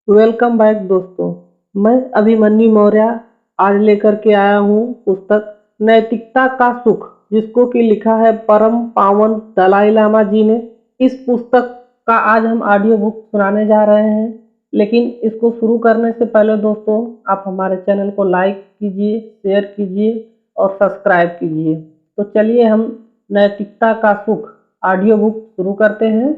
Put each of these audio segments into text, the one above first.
Welcome back दोस्तों। मैं अभिमन्यु मौर्य आज लेकर के आया हूँ पुस्तक नैतिकता का सुख, जिसको कि लिखा है परम पावन दलाई लामा जी ने। इस पुस्तक का आज हम ऑडियो बुक सुनाने जा रहे हैं, लेकिन इसको शुरू करने से पहले दोस्तों आप हमारे चैनल को लाइक कीजिए, शेयर कीजिए और सब्सक्राइब कीजिए। तो चलिए हम नैतिकता का सुख ऑडियो बुक शुरू करते हैं।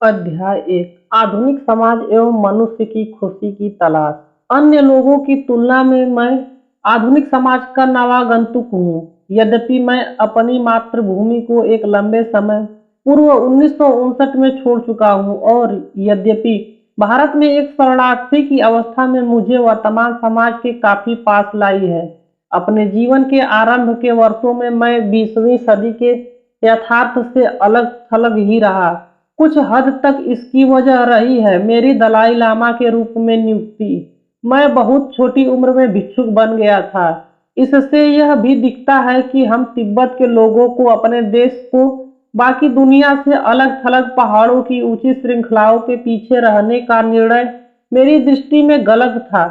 अध्याय 1, आधुनिक समाज एवं मनुष्य की खुशी की तलाश। अन्य लोगों की तुलना में मैं आधुनिक समाज का नवागंतुक हूँ। यद्यपि मैं अपनी मातृभूमि को एक लंबे समय पूर्व 1959 में छोड़ चुका हूँ और यद्यपि भारत में एक शरणार्थी की अवस्था में मुझे वर्तमान समाज के काफी पास लाई है। अपने जीवन के आरंभ के वर्षों में मैं 20वीं सदी के यथार्थ से अलग थलग ही रहा। कुछ हद तक इसकी वजह रही है मेरी दलाई लामा के रूप में नियुक्ति। मैं बहुत छोटी उम्र में भिक्षुक बन गया था। इससे यह भी दिखता है कि हम तिब्बत के लोगों को अपने देश को बाकी दुनिया से अलग थलग पहाड़ों की ऊंची श्रृंखलाओं के पीछे रहने का निर्णय मेरी दृष्टि में गलत था।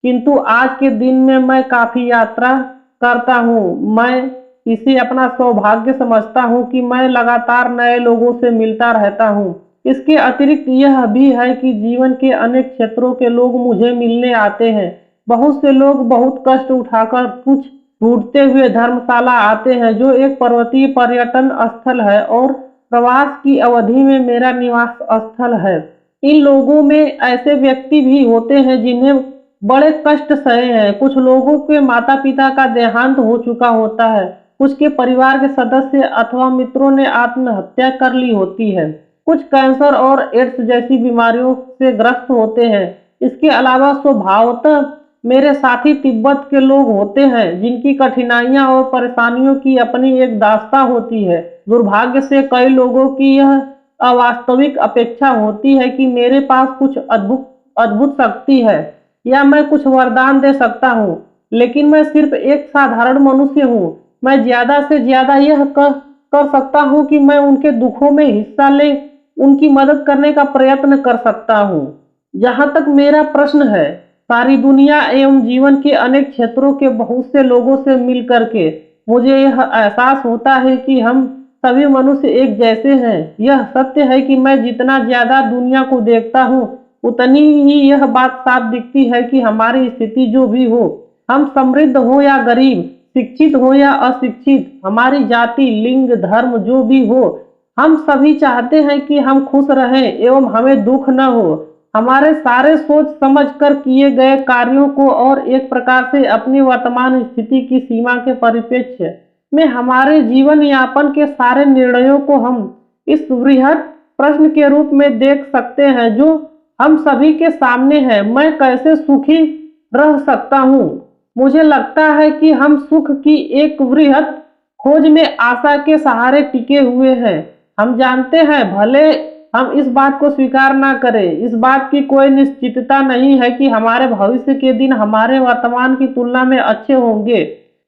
किंतु आज के दिन में मैं काफी यात्रा करता हूँ। मैं इसे अपना सौभाग्य समझता हूँ कि मैं लगातार नए लोगों से मिलता रहता हूँ। इसके अतिरिक्त यह भी है कि जीवन के अनेक क्षेत्रों के लोग मुझे मिलने आते हैं। बहुत से लोग बहुत कष्ट उठाकर कुछ ढूंढते हुए धर्मशाला आते हैं, जो एक पर्वतीय पर्यटन स्थल है और प्रवास की अवधि में मेरा निवास स्थल है। इन लोगों में ऐसे व्यक्ति भी होते हैं जिन्हें बड़े कष्ट सहे हैं। कुछ लोगों के माता पिता का देहांत हो चुका होता है, कुछ के परिवार के सदस्य अथवा मित्रों ने आत्महत्या कर ली होती है, कुछ कैंसर और एड्स जैसी बीमारियों से ग्रस्त होते हैं। इसके अलावा स्वभावतः मेरे साथी तिब्बत के लोग होते हैं, जिनकी कठिनाइयां और परेशानियों की अपनी एक दास्तां होती है। दुर्भाग्य से कई लोगों की यह अवास्तविक अपेक्षा होती है कि मेरे पास कुछ अद्भुत अद्भुत शक्ति है या मैं कुछ वरदान दे सकता हूँ, लेकिन मैं सिर्फ एक साधारण मनुष्य हूँ। मैं ज्यादा से ज्यादा यह कर सकता हूँ कि मैं उनके दुखों में हिस्सा ले उनकी मदद करने का प्रयत्न कर सकता हूँ। जहाँ तक मेरा प्रश्न है, सारी दुनिया एवं जीवन के अनेक क्षेत्रों के बहुत से लोगों से मिल करके मुझे यह एहसास होता है कि हम सभी मनुष्य एक जैसे हैं। यह सत्य है कि मैं जितना ज्यादा दुनिया को देखता हूँ, उतनी ही यह बात साफ दिखती है कि हमारी स्थिति जो भी हो, हम समृद्ध हो या गरीब, शिक्षित हो या अशिक्षित, हमारी जाति, लिंग, धर्म जो भी हो, हम सभी चाहते हैं कि हम खुश रहें एवं हमें दुख न हो। हमारे सारे सोच समझ कर किए गए कार्यों को और एक प्रकार से अपनी वर्तमान स्थिति की सीमा के परिप्रेक्ष्य में हमारे जीवन यापन के सारे निर्णयों को हम इस वृहद प्रश्न के रूप में देख सकते हैं जो हम सभी के सामने है। मैं कैसे सुखी रह सकता हूँ? मुझे लगता है कि हम सुख की एक वृहद खोज में आशा के सहारे टिके हुए हैं। हम जानते हैं, भले हम इस बात को स्वीकार ना करें, इस बात की कोई निश्चितता नहीं है कि हमारे भविष्य के दिन हमारे वर्तमान की तुलना में अच्छे होंगे।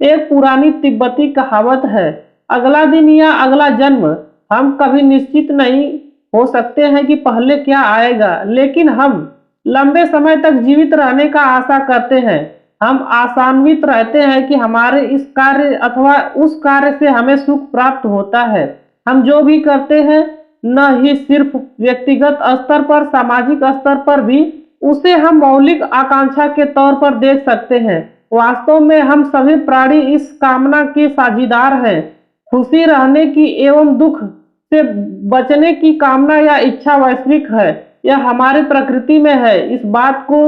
एक पुरानी तिब्बती कहावत है, अगला दिन या अगला जन्म। हम कभी निश्चित नहीं हो सकते हैं कि पहले क्या आएगा, लेकिन हम लंबे समय तक जीवित रहने का आशा करते हैं। हम आशान्वित रहते हैं कि हमारे इस कार्य अथवा उस कार्य से हमें सुख प्राप्त होता है। हम जो भी करते हैं, न ही सिर्फ व्यक्तिगत स्तर पर, सामाजिक स्तर पर भी उसे हम मौलिक आकांक्षा के तौर पर देख सकते हैं। वास्तव में हम सभी प्राणी इस कामना के साझीदार हैं। खुशी रहने की एवं दुख से बचने की कामना या इच्छा वैश्विक है, यह हमारी प्रकृति में है। इस बात को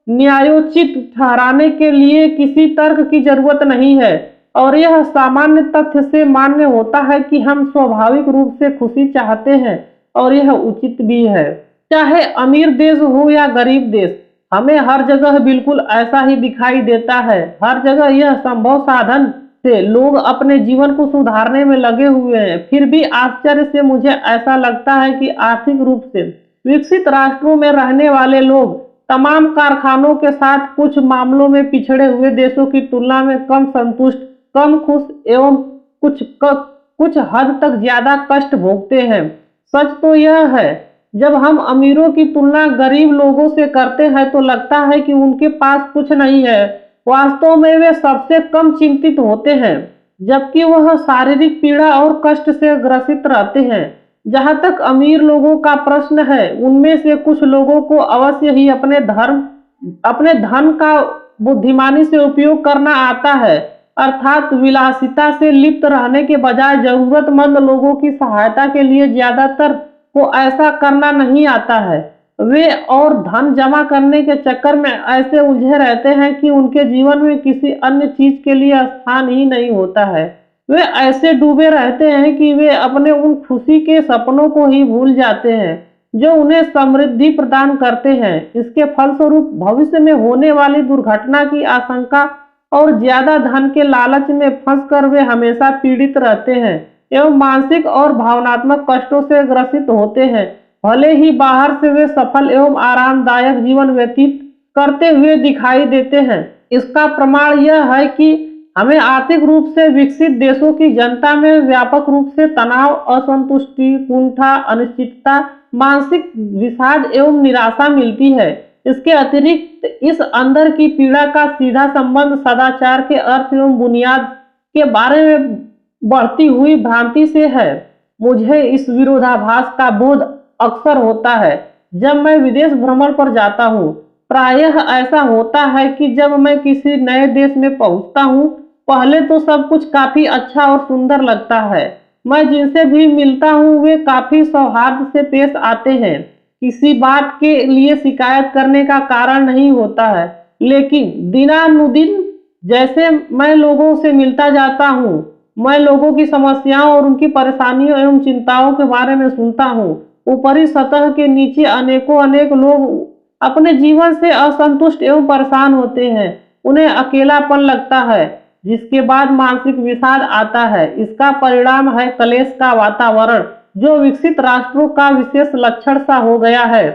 न्यायोचित ठहराने के लिए किसी तर्क की जरूरत नहीं है और यह सामान्य तथ्य से मान्य होता है कि हम स्वाभाविक रूप से खुशी चाहते हैं और यह उचित भी है। चाहे अमीर देश हो या गरीब देश, हमें हर जगह बिल्कुल ऐसा ही दिखाई देता है। हर जगह यह संभव साधन से लोग अपने जीवन को सुधारने में लगे हुए हैं। फिर भी आश्चर्य से मुझे ऐसा लगता है कि आर्थिक रूप से विकसित राष्ट्रों में रहने वाले लोग तमाम कारखानों के साथ कुछ मामलों में पिछड़े हुए देशों की तुलना में कम संतुष्ट, कम खुश एवं कुछ हद तक ज्यादा कष्ट भोगते हैं। सच तो यह है जब हम अमीरों की तुलना गरीब लोगों से करते हैं तो लगता है कि उनके पास कुछ नहीं है। वास्तव में वे सबसे कम चिंतित होते हैं, जबकि वह शारीरिक पीड़ा और कष्ट से ग्रसित रहते हैं। जहाँ तक अमीर लोगों का प्रश्न है, उनमें से कुछ लोगों को अवश्य ही अपने धन का बुद्धिमानी से उपयोग करना आता है, अर्थात विलासिता से लिप्त रहने के बजाय जरूरतमंद लोगों की सहायता के लिए ज्यादातर को ऐसा करना नहीं आता है। वे और धन जमा करने के चक्कर में ऐसे उलझे रहते हैं कि उनके जीवन में किसी अन्य चीज के लिए स्थान ही नहीं होता है। वे ऐसे डूबे रहते हैं कि वे अपने उन खुशी के सपनों को ही भूल जाते हैं जो उन्हें समृद्धि प्रदान करते हैं। इसके फलस्वरूप भविष्य में होने वाली दुर्घटना की आशंका और ज्यादा धन के लालच में फंसकर वे हमेशा पीड़ित रहते हैं एवं मानसिक और भावनात्मक कष्टों से ग्रसित होते हैं। भले ही बाहर से वे सफल एवं आरामदायक जीवन व्यतीत करते हुए दिखाई देते हैं। इसका प्रमाण यह है कि हमें आर्थिक रूप से विकसित देशों की जनता में व्यापक रूप से तनाव, असंतुष्टि, कुंठा, अनिश्चितता, मानसिक विषाद एवं निराशा मिलती है। इसके अतिरिक्त इस अंदर की पीड़ा का सीधा संबंध सदाचार के अर्थ एवं बुनियाद के बारे में बढ़ती हुई भ्रांति से है। मुझे इस विरोधाभास का बोध अक्सर होता है जब मैं विदेश भ्रमण पर जाता हूँ। प्रायः ऐसा होता है कि जब मैं किसी नए देश में पहुँचता हूँ, पहले तो सब कुछ काफी अच्छा और सुंदर लगता है। मैं जिनसे भी मिलता हूँ वे काफी सौहार्द से पेश आते हैं। किसी बात के लिए शिकायत करने का कारण नहीं होता है, लेकिन दिनानुदिन जैसे मैं लोगों से मिलता जाता हूँ, मैं लोगों की समस्याओं और उनकी परेशानियों एवं चिंताओं के बारे में सुनता हूँ। ऊपरी सतह के नीचे अनेकों अनेक लोग अपने जीवन से असंतुष्ट एवं परेशान होते हैं। उन्हें अकेलापन लगता है, जिसके बाद मानसिक विषाद आता है। इसका परिणाम है कलेश का वातावरण, जो विकसित राष्ट्रों का विशेष लक्षण सा हो गया है।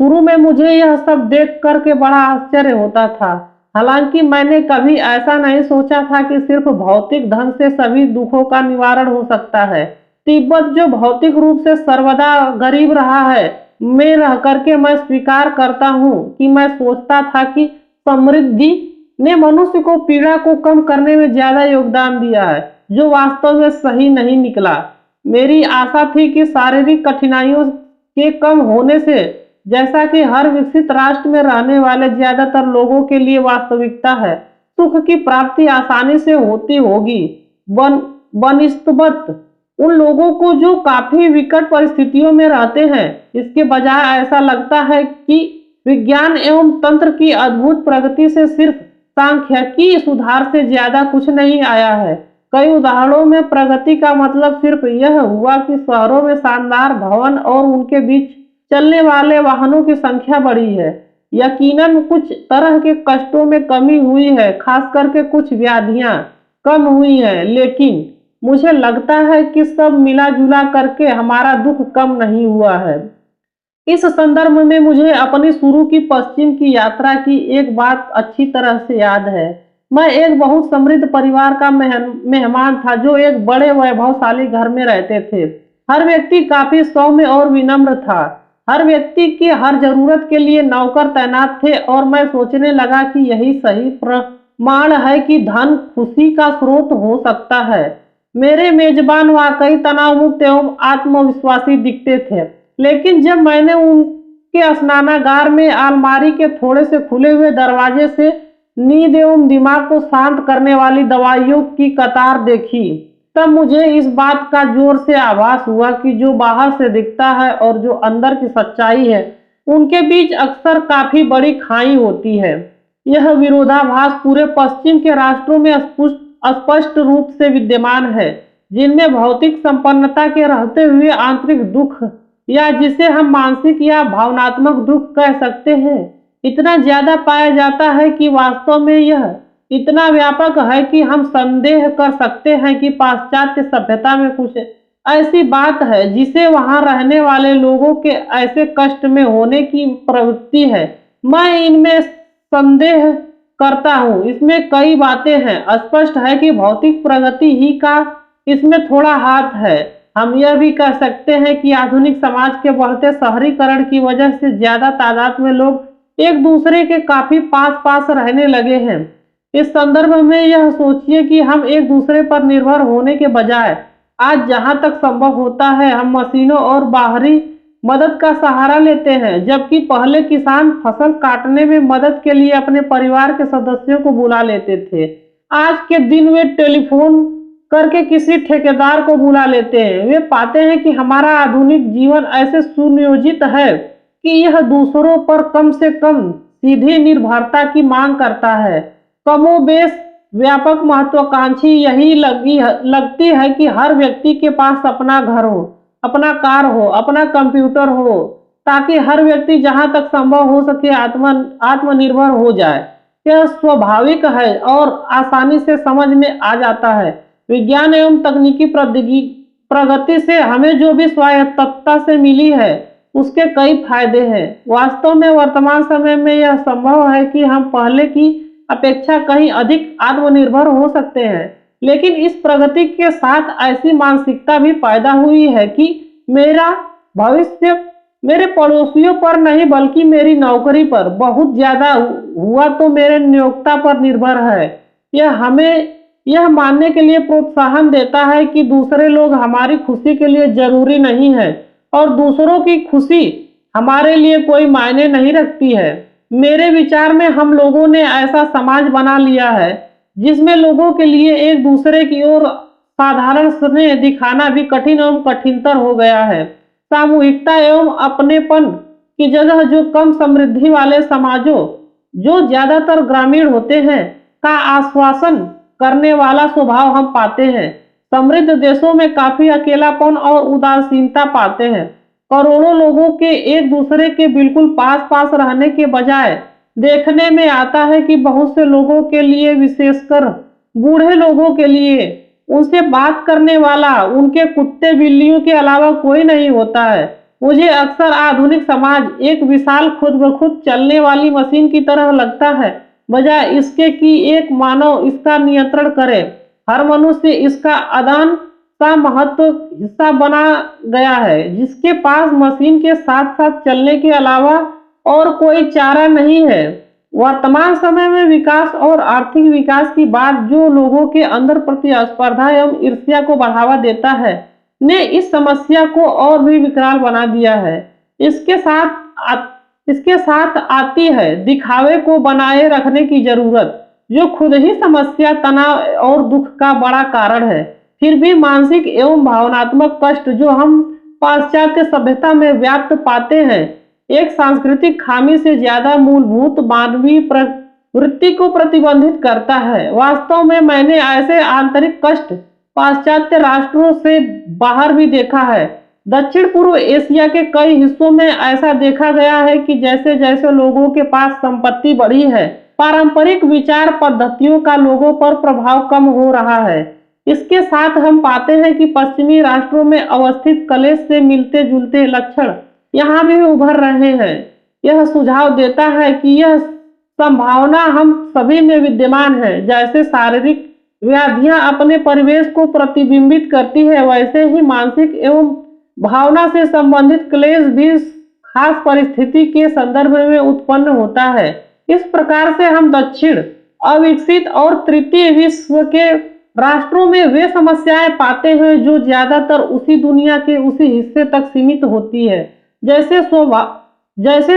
शुरू में मुझे यह सब देख करके बड़ा आश्चर्य होता था। हालांकि मैंने कभी ऐसा नहीं सोचा था कि सिर्फ भौतिक धन से सभी दुखों का निवारण हो सकता है। तिब्बत जो भौतिक रूप से सर्वदा गरीब रहा है, में रह करके मैं स्वीकार करता हूँ कि मैं सोचता था कि समृद्धि ने मनुष्य को पीड़ा को कम करने में ज्यादा योगदान दिया है, जो वास्तव में सही नहीं निकला। मेरी आशा थी कि शारीरिक कठिनाइयों के कम होने से, जैसा कि हर विकसित राष्ट्र में रहने वाले ज्यादातर लोगों के लिए वास्तविकता है, सुख की प्राप्ति आसानी से होती होगी। बनिस्बत उन लोगों को जो काफी विकट परिस्थितियों में रहते हैं, इसके बजाय ऐसा लगता है कि विज्ञान एवं तंत्र की अद्भुत प्रगति से सिर्फ सांख्यिकी सुधार से ज्यादा कुछ नहीं आया है। कई उदाहरणों में प्रगति का मतलब सिर्फ यह हुआ कि शहरों में शानदार भवन और उनके बीच चलने वाले वाहनों की संख्या बढ़ी है। यकीनन कुछ तरह के कष्टों में कमी हुई है, खास करके कुछ व्याधियां कम हुई हैं, लेकिन मुझे लगता है कि सब मिला जुला करके हमारा दुख कम नहीं हुआ है। इस संदर्भ में मुझे अपनी शुरू की पश्चिम की यात्रा की एक बात अच्छी तरह से याद है। मैं एक बहुत समृद्ध परिवार का मेहमान था, जो एक बड़े वैभवशाली घर में रहते थे। हर व्यक्ति काफी सौम्य और विनम्र था। हर व्यक्ति की हर जरूरत के लिए नौकर तैनात थे, और मैं सोचने लगा कि यही सही प्रमाण है कि धन खुशी का स्रोत हो सकता है। मेरे मेजबान वाकई तनाव मुक्त एवं आत्मविश्वासी दिखते थे, लेकिन जब मैंने उनके स्नानागार में अलमारी के थोड़े से खुले हुए दरवाजे से नींद एवं दिमाग को शांत करने वाली दवाइयों की कतार देखी, तब मुझे इस बात का जोर से आभास हुआ कि जो बाहर से दिखता है और जो अंदर की सच्चाई है, उनके बीच अक्सर काफी बड़ी खाई होती है। यह विरोधाभास पूरे पश्चिम के राष्ट्रों में स्पष्ट रूप से विद्यमान है, जिनमें भौतिक संपन्नता के रहते हुए आंतरिक दुख, या जिसे हम मानसिक या भावनात्मक दुख कह सकते हैं, इतना ज्यादा पाया जाता है कि वास्तव में यह इतना व्यापक है कि हम संदेह कर सकते हैं कि पाश्चात्य सभ्यता में कुछ ऐसी बात है जिसे वहां रहने वाले लोगों के ऐसे कष्ट में होने की प्रवृत्ति है। मैं इनमें संदेह करता हूँ। इसमें कई बातें हैं। स्पष्ट है कि भौतिक प्रगति ही का इसमें थोड़ा हाथ है। हम यह भी कह सकते हैं कि आधुनिक समाज के बढ़ते शहरीकरण की वजह से ज्यादा तादाद में लोग एक दूसरे के काफी पास पास रहने लगे हैं। इस संदर्भ में यह सोचिए कि हम एक दूसरे पर निर्भर होने के बजाय आज जहां तक संभव होता है हम मशीनों और बाहरी मदद का सहारा लेते हैं, जबकि पहले किसान फसल काटने में मदद के लिए अपने परिवार के सदस्यों को बुला लेते थे। आज के दिन वे टेलीफोन करके किसी ठेकेदार को बुला लेते हैं। वे पाते हैं कि हमारा आधुनिक जीवन ऐसे सुनियोजित है कि यह दूसरों पर कम से कम सीधी निर्भरता की मांग करता है। कमोबेश व्यापक महत्वाकांक्षी यही लगती है कि हर व्यक्ति के पास अपना घर हो, अपना कार हो, अपना कंप्यूटर हो, ताकि हर व्यक्ति जहां तक संभव हो सके आत्मनिर्भर हो जाए। यह स्वाभाविक है और आसानी से समझ में आ जाता है। विज्ञान एवं तकनीकी प्रगति से हमें जो भी स्वायत्तता से मिली है उसके कई फायदे हैं। वास्तव में वर्तमान समय में यह संभव है कि हम पहले की अपेक्षा कहीं अधिक आत्मनिर्भर हो सकते हैं, लेकिन इस प्रगति के साथ ऐसी मानसिकता भी पैदा हुई है कि मेरा भविष्य मेरे पड़ोसियों पर नहीं बल्कि मेरी नौकरी पर, बहुत ज्यादा हुआ तो मेरे नियोक्ता पर निर्भर है। यह हमें यह मानने के लिए प्रोत्साहन देता है कि दूसरे लोग हमारी खुशी के लिए जरूरी नहीं है और दूसरों की खुशी हमारे लिए कोई मायने नहीं रखती है। मेरे विचार में हम लोगों ने ऐसा समाज बना लिया है जिसमें लोगों के लिए एक दूसरे की ओर साधारण स्नेह दिखाना भी कठिन एवं कठिनतर हो गया है। सामूहिकता एवं अपनेपन की जगह जो कम समृद्धि वाले समाजों, जो ज्यादातर ग्रामीण होते हैं, का आश्वासन करने वाला स्वभाव हम पाते हैं। समृद्ध देशों में काफी अकेलापन और उदासीनता पाते हैं। करोड़ों लोगों के एक दूसरे के बिल्कुल पास पास रहने के बजाय देखने में आता है कि बहुत से लोगों के लिए, विशेषकर बूढ़े लोगों के लिए, उनसे बात करने वाला उनके कुत्ते बिल्लियों के अलावा कोई नहीं होता है। मुझे अक्सर आधुनिक समाज एक विशाल खुद ब खुद चलने वाली मशीन की तरह लगता है, बजाय इसके कि एक मानव इसका नियंत्रण करे। हर मनुष्य इसका आदान का महत्व हिस्सा बना गया है, जिसके पास मशीन के साथ साथ चलने के अलावा और कोई चारा नहीं है। वर्तमान समय में विकास और आर्थिक विकास की बात जो लोगों के अंदर प्रतिस्पर्धा एवं ईर्ष्या को बढ़ावा देता है, ने इस समस्या को और भी विकराल बना दिया है। इसके साथ आती है दिखावे को बनाए रखने की जरूरत, जो खुद ही समस्या, तनाव और दुख का बड़ा कारण है। फिर भी मानसिक एवं भावनात्मक कष्ट जो हम पाश्चात्य सभ्यता में व्याप्त पाते हैं, एक सांस्कृतिक खामी से ज्यादा मूलभूत मानवीय प्रवृत्ति को प्रतिबंधित करता है। वास्तव में मैंने ऐसे आंतरिक कष्ट पाश्चात्य राष्ट्रों से बाहर भी देखा है। दक्षिण पूर्व एशिया के कई हिस्सों में ऐसा देखा गया है कि जैसे जैसे लोगों के पास संपत्ति बढ़ी है, पारंपरिक विचार पद्धतियों का लोगों पर प्रभाव कम हो रहा है। इसके साथ हम पाते हैं कि पश्चिमी राष्ट्रों में अवस्थित कलेश से मिलते जुलते लक्षण यहाँ भी उभर रहे हैं। यह सुझाव देता है कि यह संभावना हम सभी में विद्यमान है। जैसे शारीरिक व्याधियां अपने परिवेश को प्रतिबिंबित करती है, वैसे ही मानसिक एवं भावना से संबंधित क्लेश भी खास परिस्थिति के संदर्भ में उत्पन्न होता है। इस प्रकार से हम दक्षिण, अविकसित और तृतीय विश्व के राष्ट्रों में वे समस्याएं पाते हैं जो ज्यादातर उसी दुनिया के उसी हिस्से तक सीमित होती है, जैसे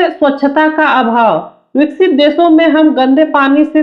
स्वच्छता का अभाव। विकसित देशों में हम गंदे पानी से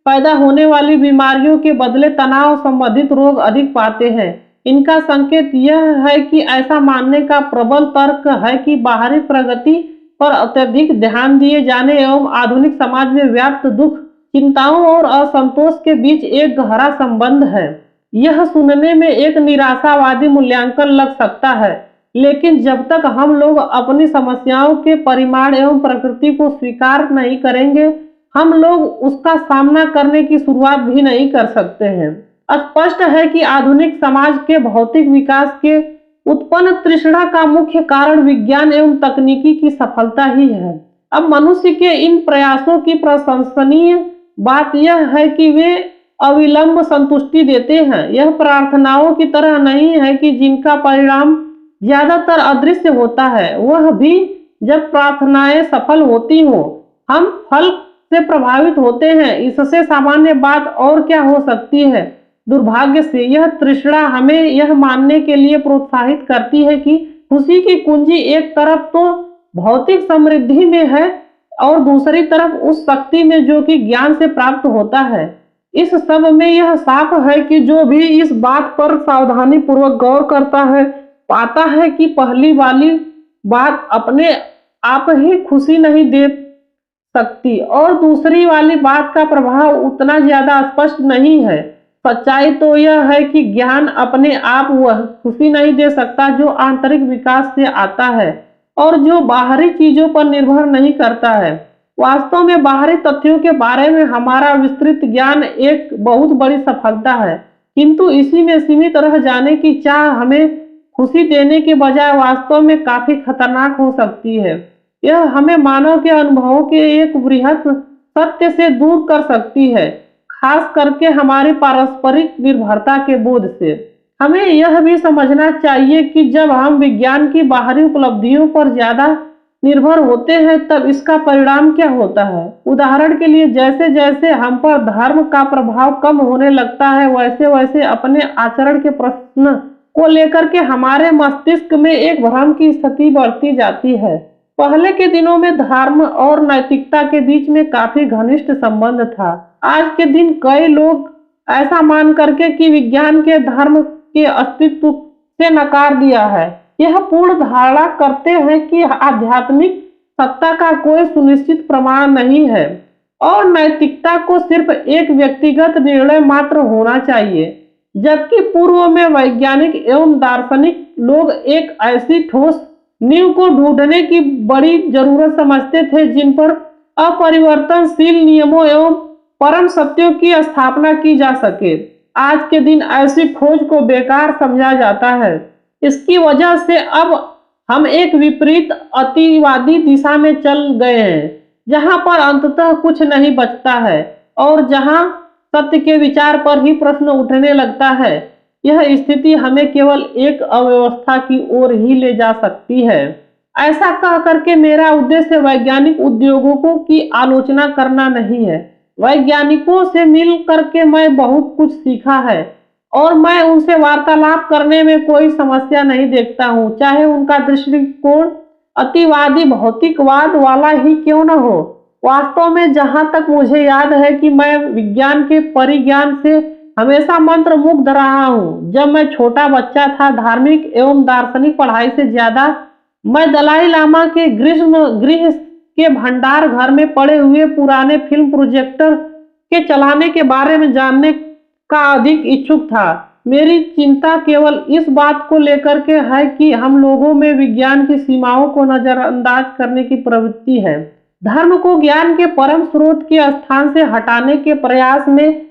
पैदा होने वाली बीमारियों के बदले तनाव संबंधित रोग अधिक पाते हैं। इनका संकेत यह है कि ऐसा मानने का प्रबल तर्क है कि बाहरी प्रगति पर अत्यधिक ध्यान दिए जाने एवं आधुनिक समाज में व्याप्त दुख, चिंताओं और असंतोष के बीच एक गहरा संबंध है। यह सुनने में एक निराशावादी मूल्यांकन लग सकता है, लेकिन जब तक हम लोग अपनी समस्याओं के परिमाण एवं प्रकृति को स्वीकार नहीं करेंगे, हम लोग उसका सामना करने की शुरुआत भी नहीं कर सकते हैं। स्पष्ट है कि आधुनिक समाज के भौतिक विकास के उत्पन्न तृष्णा का मुख्य कारण विज्ञान एवं तकनीकी की सफलता ही है। अब मनुष्य के इन प्रयासों की प्रशंसनीय बात यह है कि वे अविलंब संतुष्टि देते हैं। यह प्रार्थनाओं की तरह नहीं है कि जिनका परिणाम ज्यादातर अदृश्य होता है। वह भी जब प्रार्थनाएं सफल होती हों, हम फल से प्रभावित होते हैं। इससे सामान्य बात और क्या हो सकती है। दुर्भाग्य से यह तृष्णा हमें यह मानने के लिए प्रोत्साहित करती है कि खुशी की कुंजी एक तरफ तो भौतिक समृद्धि में है और दूसरी तरफ उस शक्ति में जो कि ज्ञान से प्राप्त होता है। इस सब में यह साफ है कि जो भी इस बात पर सावधानी पूर्वक गौर करता है, पाता है कि पहली वाली बात अपने आप ही खुशी नहीं दे सकती और दूसरी वाली बात का प्रभाव उतना ज्यादा स्पष्ट नहीं है। सच्चाई तो यह है कि ज्ञान अपने आप वह खुशी नहीं दे सकता जो आंतरिक विकास से आता है और जो बाहरी चीजों पर निर्भर नहीं करता है। वास्तव में बाहरी तथ्यों के बारे में हमारा विस्तृत ज्ञान एक बहुत बड़ी सफलता है, किंतु इसी में सीमित रह जाने की चाह हमें खुशी देने के बजाय वास्तव में काफी खतरनाक हो सकती है। यह हमें मानव के अनुभवों के एक वृहत सत्य से दूर कर सकती है, खास करके हमारी पारस्परिक निर्भरता के बोध से। हमें यह भी समझना चाहिए कि जब हम विज्ञान की बाहरी उपलब्धियों पर ज्यादा निर्भर होते हैं तब इसका परिणाम क्या होता है। उदाहरण के लिए जैसे जैसे हम पर धर्म का प्रभाव कम होने लगता है, वैसे वैसे अपने आचरण के प्रश्न को लेकर के हमारे मस्तिष्क में एक भ्रम की स्थिति बढ़ती जाती है। पहले के दिनों में धर्म और नैतिकता के बीच में काफी घनिष्ठ संबंध था। आज के दिन कई लोग ऐसा मान करके कि विज्ञान के धर्म के अस्तित्व से नकार दिया है। यह पूर्ण धारणा करते हैं कि आध्यात्मिक सत्ता का कोई सुनिश्चित प्रमाण नहीं है और नैतिकता को सिर्फ एक व्यक्तिगत निर्णय मात्र होना चाहिए, जबकि पूर्व में वैज्ञानिक एवं दार्शनिक लोग एक ऐसी ठोस नींव को ढूंढने की बड़ी जरूरत समझते थे जिन पर अपरिवर्तनशील नियमों एवं परम सत्यों की स्थापना की जा सके। आज के दिन ऐसी खोज को बेकार समझा जाता है। इसकी वजह से अब हम एक विपरीत अतिवादी दिशा में चल गए हैं, जहां पर अंततः कुछ नहीं बचता है और जहां सत्य के विचार पर ही प्रश्न उठने लगता है। यह स्थिति हमें केवल एक अव्यवस्था की ओर ही ले जा सकती है। ऐसा कह करके मेरा उद्देश्य वैज्ञानिक उद्योगों की आलोचना करना नहीं है। वैज्ञानिकों से मिल करके मैं बहुत कुछ सीखा है और मैं उनसे वार्तालाप करने में कोई समस्या नहीं देखता हूँ, चाहे उनका दृष्टिकोण अतिवादी भौतिकवाद वाला ही क्यों न हो। वास्तव में जहां तक मुझे याद है कि मैं विज्ञान के परिज्ञान से हमेशा मंत्र मुग्ध रहा हूँ। जब मैं छोटा बच्चा था, धार्मिक एवं दार्शनिक पढ़ाई से ज्यादा मैं दलाई लामा के ग्रीष्म गृह के भंडार घर में पड़े हुए पुराने फिल्म प्रोजेक्टर के चलाने के बारे में जानने का अधिक इच्छुक था। मेरी चिंता केवल इस बात को लेकर के है कि हम लोगों में विज्ञान की सीमाओं को नजरअंदाज करने की प्रवृत्ति है। धर्म को ज्ञान के परम स्रोत के स्थान से हटाने के प्रयास में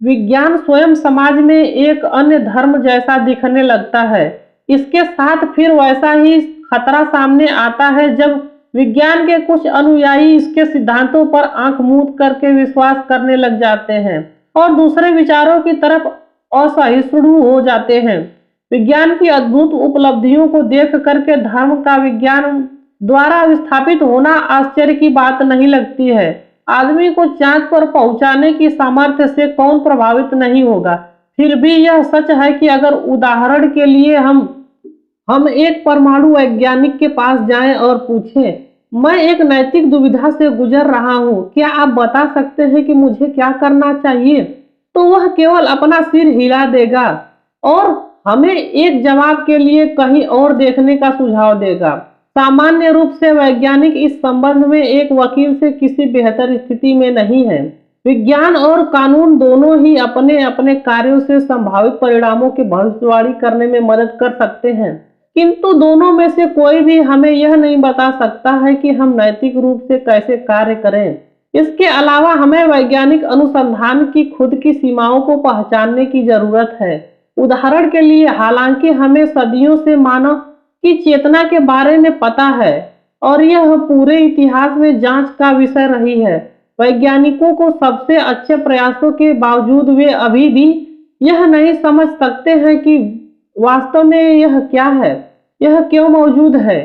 विज्ञान स्वयं समाज में एक अन्य धर्म जैसा दिखने लगता है। इसके साथ फिर वैसा ही खतरा सामने आता है जब विज्ञान के कुछ अनुयायी इसके सिद्धांतों पर आंख मूंद करके विश्वास करने लग जाते हैं और दूसरे विचारों की तरफ असहिष्णु हो जाते हैं। विज्ञान की अद्भुत उपलब्धियों को देख करके धर्म का विज्ञान द्वारा विस्थापित होना आश्चर्य की बात नहीं लगती है। आदमी को चांद पर पहुंचाने की सामर्थ्य से कौन प्रभावित नहीं होगा। फिर भी यह सच है कि अगर उदाहरण के लिए हम एक परमाणु वैज्ञानिक के पास जाएं और पूछें, मैं एक नैतिक दुविधा से गुजर रहा हूं, क्या आप बता सकते हैं कि मुझे क्या करना चाहिए, तो वह केवल अपना सिर हिला देगा और हमें एक जवाब के लिए कहीं और देखने का सुझाव देगा। सामान्य रूप से वैज्ञानिक इस संबंध में एक वकील से किसी बेहतर स्थिति में नहीं है। विज्ञान और कानून दोनों ही अपने अपने कार्यों से संभावित परिणामों की भविष्यवाणी करने में मदद कर सकते हैं, किंतु दोनों में से कोई भी हमें यह नहीं बता सकता है कि हम नैतिक रूप से कैसे कार्य करें। इसके अलावा हमें वैज्ञानिक अनुसंधान की खुद की सीमाओं को पहचानने की जरूरत है। उदाहरण के लिए, हालांकि हमें सदियों से मानव की चेतना के बारे में पता है और यह पूरे इतिहास में जांच का विषय रही है, वैज्ञानिकों को सबसे अच्छे प्रयासों के बावजूद वे अभी भी यह नहीं समझ सकते हैं कि वास्तव में यह क्या है, यह क्यों मौजूद है,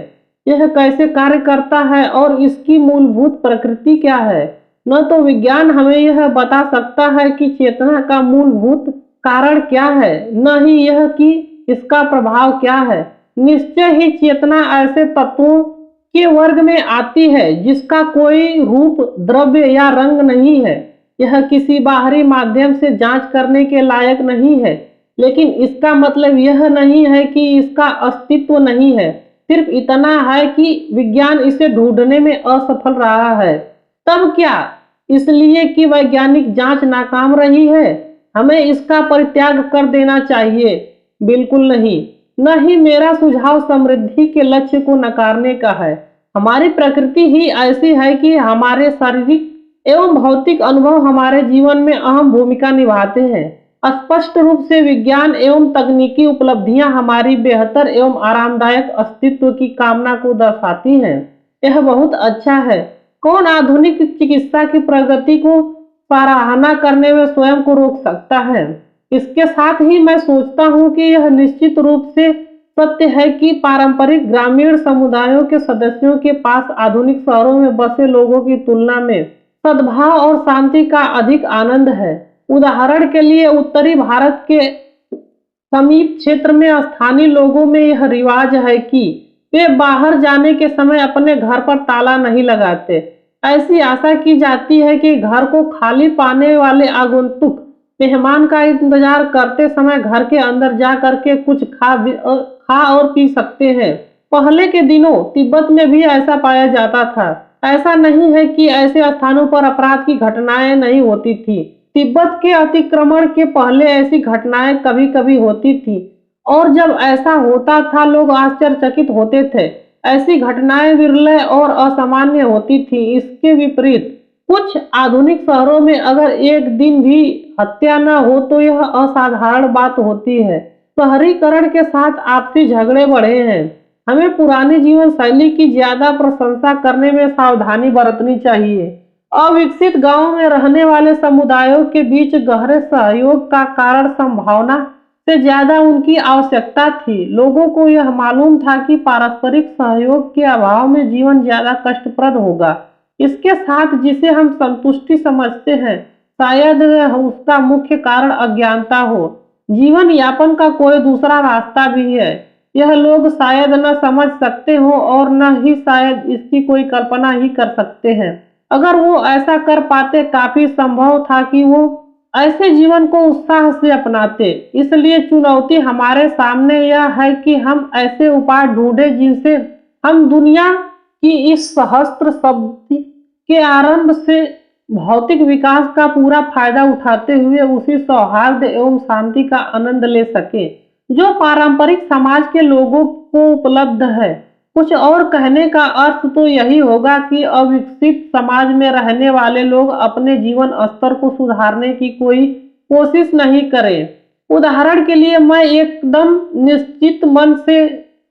यह कैसे कार्य करता है और इसकी मूलभूत प्रकृति क्या है। न तो विज्ञान हमें यह बता सकता है कि चेतना का मूलभूत कारण क्या है, न ही यह कि इसका प्रभाव क्या है। निश्चय ही चेतना ऐसे तत्वों के वर्ग में आती है जिसका कोई रूप, द्रव्य या रंग नहीं है। यह किसी बाहरी माध्यम से जांच करने के लायक नहीं है, लेकिन इसका मतलब यह नहीं है कि इसका अस्तित्व नहीं है। सिर्फ इतना है कि विज्ञान इसे ढूंढने में असफल रहा है। तब क्या इसलिए कि वैज्ञानिक जांच नाकाम रही है, हमें इसका परित्याग कर देना चाहिए? बिल्कुल नहीं। न ही मेरा सुझाव समृद्धि के लक्ष्य को नकारने का है। हमारी प्रकृति ही ऐसी है कि हमारे शारीरिक एवं भौतिक अनुभव हमारे जीवन में अहम भूमिका निभाते हैं। स्पष्ट रूप से विज्ञान एवं तकनीकी उपलब्धियां हमारी बेहतर एवं आरामदायक अस्तित्व की कामना को दर्शाती हैं। यह बहुत अच्छा है। कौन आधुनिक चिकित्सा की प्रगति को सराहना करने में स्वयं को रोक सकता है? इसके साथ ही मैं सोचता हूँ कि यह निश्चित रूप से सत्य है कि पारंपरिक ग्रामीण समुदायों के सदस्यों के पास आधुनिक शहरों में बसे लोगों की तुलना में सद्भाव और शांति का अधिक आनंद है। उदाहरण के लिए उत्तरी भारत के समीप क्षेत्र में स्थानीय लोगों में यह रिवाज है कि वे बाहर जाने के समय अपने घर पर ताला नहीं लगाते। ऐसी आशा की जाती है कि घर को खाली पाने वाले आगंतुक मेहमान का इंतजार करते समय घर के अंदर जा करके कुछ खा और पी सकते हैं। पहले के दिनों तिब्बत में भी ऐसा पाया जाता था। ऐसा नहीं है कि ऐसे स्थानों पर अपराध की घटनाएं नहीं होती थी। तिब्बत के अतिक्रमण के पहले ऐसी घटनाएं कभी कभी होती थी और जब ऐसा होता था लोग आश्चर्यचकित होते थे। ऐसी घटनाएं विरल और असामान्य होती थी। इसके विपरीत कुछ आधुनिक शहरों में अगर एक दिन भी हत्या न हो तो यह असाधारण बात होती है। शहरीकरण के साथ आपसी झगड़े बढ़े हैं। हमें पुरानी जीवन शैली की ज्यादा प्रशंसा करने में सावधानी बरतनी चाहिए। अविकसित गांवों में रहने वाले समुदायों के बीच गहरे सहयोग का कारण संभावना से ज्यादा उनकी आवश्यकता थी। लोगों को यह मालूम था कि पारस्परिक सहयोग के अभाव में जीवन ज्यादा कष्टप्रद होगा। इसके साथ जिसे हम संतुष्टि समझते हैं, शायद उसका मुख्य कारण अज्ञानता हो। जीवन यापन का कोई दूसरा रास्ता भी है। यह लोग शायद न समझ सकते हो और न ही शायद इसकी कोई कल्पना ही कर सकते हैं। अगर वो ऐसा कर पाते, काफी संभव था कि वो ऐसे जीवन को उत्साह से अपनाते। इसलिए चुनौती हमारे सामने यह है कि हम ऐसे उपाय ढूंढें जिनसे हम दुनिया की इस सहस्त्र शताब्दी के आरंभ से भौतिक विकास का पूरा फायदा उठाते हुए उसी सौहार्द एवं शांति का आनंद ले सके जो पारंपरिक समाज के लोगों को उपलब्ध है। कुछ और कहने का अर्थ तो यही होगा कि अविकसित समाज में रहने वाले लोग अपने जीवन स्तर को सुधारने की कोई कोशिश नहीं करें। उदाहरण के लिए मैं एकदम निश्चित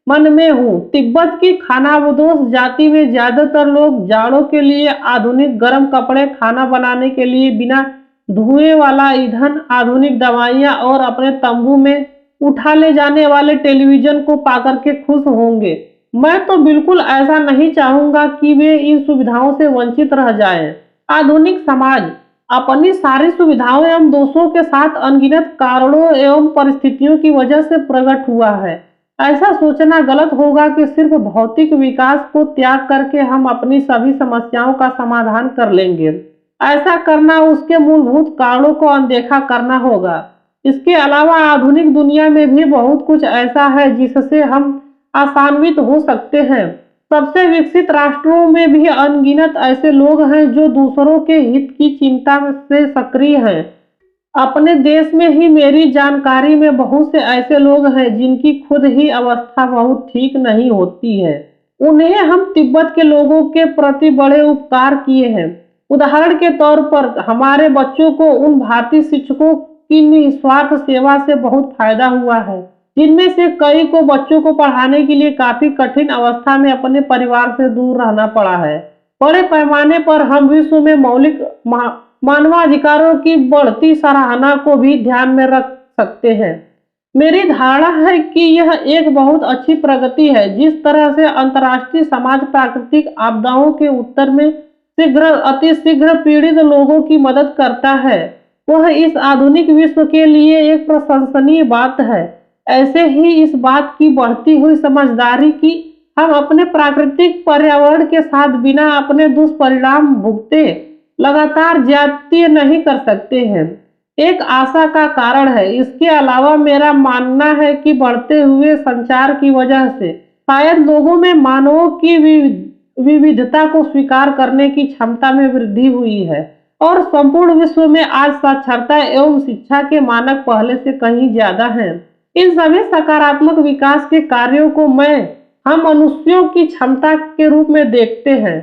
मन में हूँ। तिब्बत की खानाबदोश जाति में ज्यादातर लोग जाड़ों के लिए आधुनिक गर्म कपड़े, खाना बनाने के लिए बिना धुएं वाला ईंधन, आधुनिक दवाइयाँ और अपने तंबू में उठा ले जाने वाले टेलीविजन को पाकर के खुश होंगे। मैं तो बिल्कुल ऐसा नहीं चाहूंगा कि वे इन सुविधाओं से वंचित रह जाएं। आधुनिक समाज अपनी सारी सुविधाओं एवं दोषों के साथ अनगिनत कारणों एवं परिस्थितियों की वजह से प्रकट हुआ है। ऐसा सोचना गलत होगा कि सिर्फ भौतिक विकास को त्याग करके हम अपनी सभी समस्याओं का समाधान कर लेंगे। ऐसा करना उसके मूलभूत कारणों को अनदेखा करना होगा। इसके अलावा आधुनिक दुनिया में भी बहुत कुछ ऐसा है जिससे हम आशान्वित हो सकते हैं। सबसे विकसित राष्ट्रों में भी अनगिनत ऐसे लोग हैं जो दूसरों के हित की चिंता से सक्रिय हैं। अपने देश में ही मेरी जानकारी में बहुत से ऐसे लोग हैं जिनकी खुद ही अवस्था बहुत ठीक नहीं होती है। उन्हें हम तिब्बत के लोगों के प्रति बड़े उपकार किए हैं। उदाहरण के तौर पर हमारे बच्चों को उन भारतीय शिक्षकों की निस्वार्थ सेवा से बहुत फायदा हुआ है, जिनमें से कई को बच्चों को पढ़ाने के लिए काफी कठिन अवस्था में अपने परिवार से दूर रहना पड़ा है। बड़े पैमाने पर हम विश्व में मौलिक मानवाधिकारों की बढ़ती सराहना को भी ध्यान में रख सकते हैं। मेरी धारणा है कि यह एक बहुत अच्छी प्रगति है। जिस तरह से अंतर्राष्ट्रीय समाज प्राकृतिक आपदाओं के उत्तर में अतिशीघ्र पीड़ित लोगों की मदद करता है, वह इस आधुनिक विश्व के लिए एक प्रशंसनीय बात है। ऐसे ही इस बात की बढ़ती हुई समझदारी कि हम अपने प्राकृतिक पर्यावरण के साथ बिना अपने दुष्परिणाम भुगते लगातार ज्यादती नहीं कर सकते हैं, एक आशा का कारण है। इसके अलावा मेरा मानना है कि बढ़ते हुए संचार की वजह से शायद लोगों में मानवों की विविधता को स्वीकार करने की क्षमता में वृद्धि हुई है और संपूर्ण विश्व में आज साक्षरता एवं शिक्षा के मानक पहले से कहीं ज्यादा हैं। इन सभी सकारात्मक विकास के कार्यों को हम मनुष्यों की क्षमता के रूप में देखते हैं।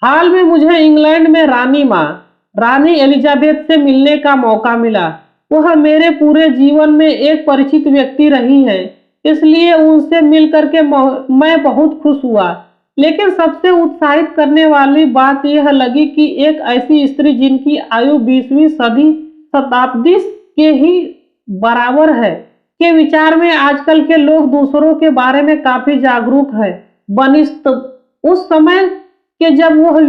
हाल में मुझे इंग्लैंड में रानी एलिजाबेथ से मिलने का मौका मिला। वह मेरे पूरे जीवन में एक परिचित व्यक्ति रही है, इसलिए उनसे मिलकर के मैं बहुत खुश हुआ। लेकिन सबसे उत्साहित करने वाली बात यह लगी कि एक ऐसी स्त्री जिनकी आयु 20वीं शताब्दी के ही बराबर है, के विचार में आजकल के लोग दूसरों के बारे में काफी जागरूक है बनिस्त। उस समय के जब वह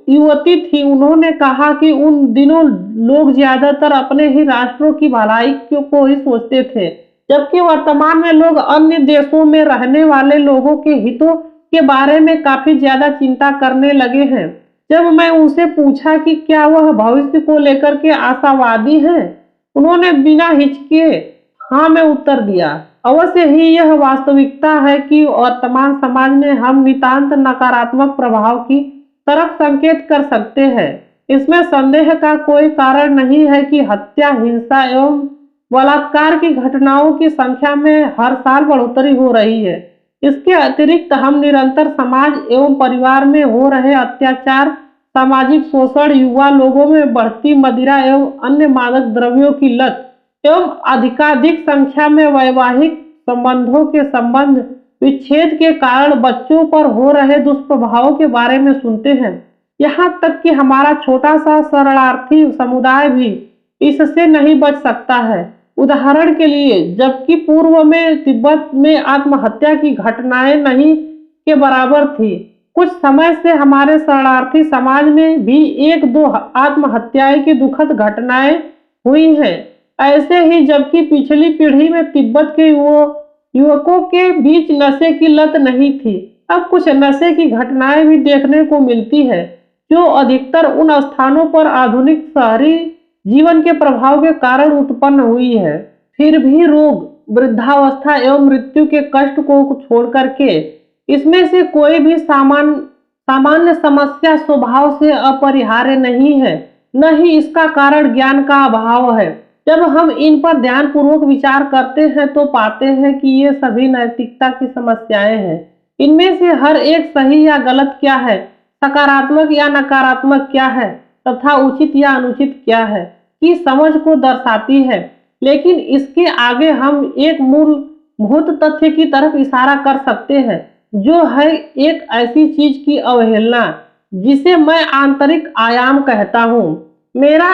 युवती थी, उन्होंने कहा कि उन दिनों लोग ज्यादातर अपने ही राष्ट्रों की भलाई को ही सोचते थे, जबकि वर्तमान में लोग अन्य देशों में रहने वाले लोगों के हितों के बारे में काफी ज्यादा चिंता करने लगे हैं। जब मैं उनसे पूछा कि क्या वह भविष्य को लेकर के आशावादी हैं, उन्होंने बिना हिचके हाँ में उत्तर दिया। अवश्य ही यह वास्तविकता है कि वर्तमान समाज में हम नितांत नकारात्मक प्रभाव की तरफ संकेत कर सकते हैं। इसमें संदेह का कोई कारण नहीं है कि हत्या, हिंसा एवं बलात्कार की घटनाओं की संख्या में हर साल बढ़ोतरी हो रही है। इसके अतिरिक्त हम निरंतर समाज एवं परिवार में हो रहे अत्याचार, सामाजिक शोषण, युवा लोगों में बढ़ती मदिरा एवं अन्य मादक द्रव्यों की लत एवं अधिकाधिक संख्या में वैवाहिक संबंधों के संबंध विच्छेद के कारण बच्चों पर हो रहे दुष्प्रभावों के बारे में सुनते हैं। यहाँ तक कि हमारा छोटा सा शरणार्थी समुदाय भी इससे नहीं बच सकता है। उदाहरण के लिए, जबकि पूर्व में तिब्बत में आत्महत्या की घटनाएं नहीं के बराबर थी, कुछ समय से हमारे शरणार्थी समाज में भी 1-2 आत्महत्याएं की दुखद घटनाएं हुई हैं। ऐसे ही जबकि पिछली पीढ़ी में तिब्बत के युवकों के बीच नशे की लत नहीं थी, अब कुछ नशे की घटनाएं भी देखने को मिलती है, जो अधिकतर उन स्थानों पर आधुनिक शहरी जीवन के प्रभाव के कारण उत्पन्न हुई है। फिर भी रोग, वृद्धावस्था एवं मृत्यु के कष्ट को छोड़ करके इसमें से कोई भी सामान्य समस्या स्वभाव से अपरिहार्य नहीं है, न ही इसका कारण ज्ञान का अभाव है। जब हम इन पर ध्यानपूर्वक विचार करते हैं तो पाते हैं कि ये सभी नैतिकता की समस्याएं हैं। इनमें से हर एक सही या गलत क्या है, सकारात्मक या नकारात्मक क्या है तथा उचित या अनुचित क्या है की समझ को दर्शाती है। लेकिन इसके आगे हम एक मूलभूत तथ्य की तरफ इशारा कर सकते हैं, जो है एक ऐसी चीज की अवहेलना जिसे मैं आंतरिक आयाम कहता हूँ। मेरा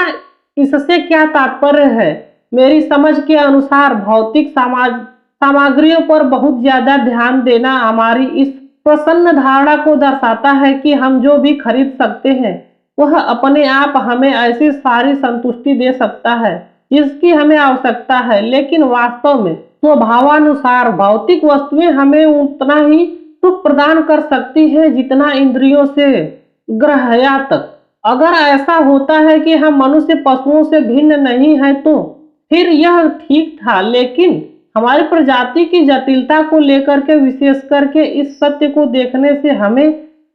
इससे क्या तात्पर्य है? मेरी समझ के अनुसार भौतिक सामग्रियों पर बहुत ज्यादा ध्यान देना हमारी इस प्रसन्न धारणा को दर्शाता है कि हम जो भी खरीद सकते हैं वह अपने आप हमें ऐसी सारी संतुष्टि दे सकता है जिसकी हमें आवश्यकता है। लेकिन वास्तव में स्वभावानुसार भौतिक वस्तुएं हमें उतना ही सुख प्रदान कर सकती है जितना इंद्रियों से ग्रह्या तक। अगर ऐसा होता है कि हम मनुष्य पशुओं से भिन्न नहीं है तो फिर यह ठीक था, लेकिन हमारी प्रजाति की जटिलता को लेकर के विशेष करके इस सत्य को देखने से हमें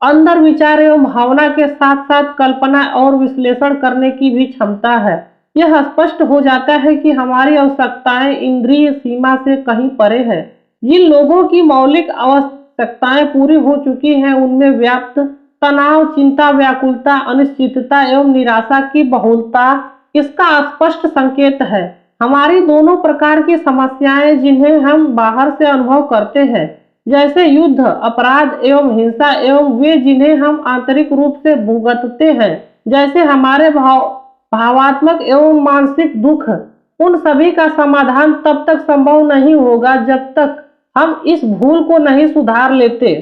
अंदर विचार एवं भावना के साथ साथ कल्पना और विश्लेषण करने की भी क्षमता है। यह स्पष्ट हो जाता है कि हमारी आवश्यकताएं इंद्रिय सीमा से कहीं परे है। जिन लोगों की मौलिक आवश्यकताएं पूरी हो चुकी हैं उनमें व्याप्त तनाव, चिंता, व्याकुलता, अनिश्चितता एवं निराशा की बहुलता इसका स्पष्ट संकेत है। हमारी दोनों प्रकार की समस्याएं जिन्हें हम बाहर से अनुभव करते हैं, जैसे युद्ध, अपराध एवं हिंसा एवं वे जिन्हें हम आंतरिक रूप से भुगतते हैं, जैसे हमारे भावात्मक एवं मानसिक दुख, उन सभी का समाधान तब तक संभव नहीं होगा जब तक हम इस भूल को नहीं सुधार लेते।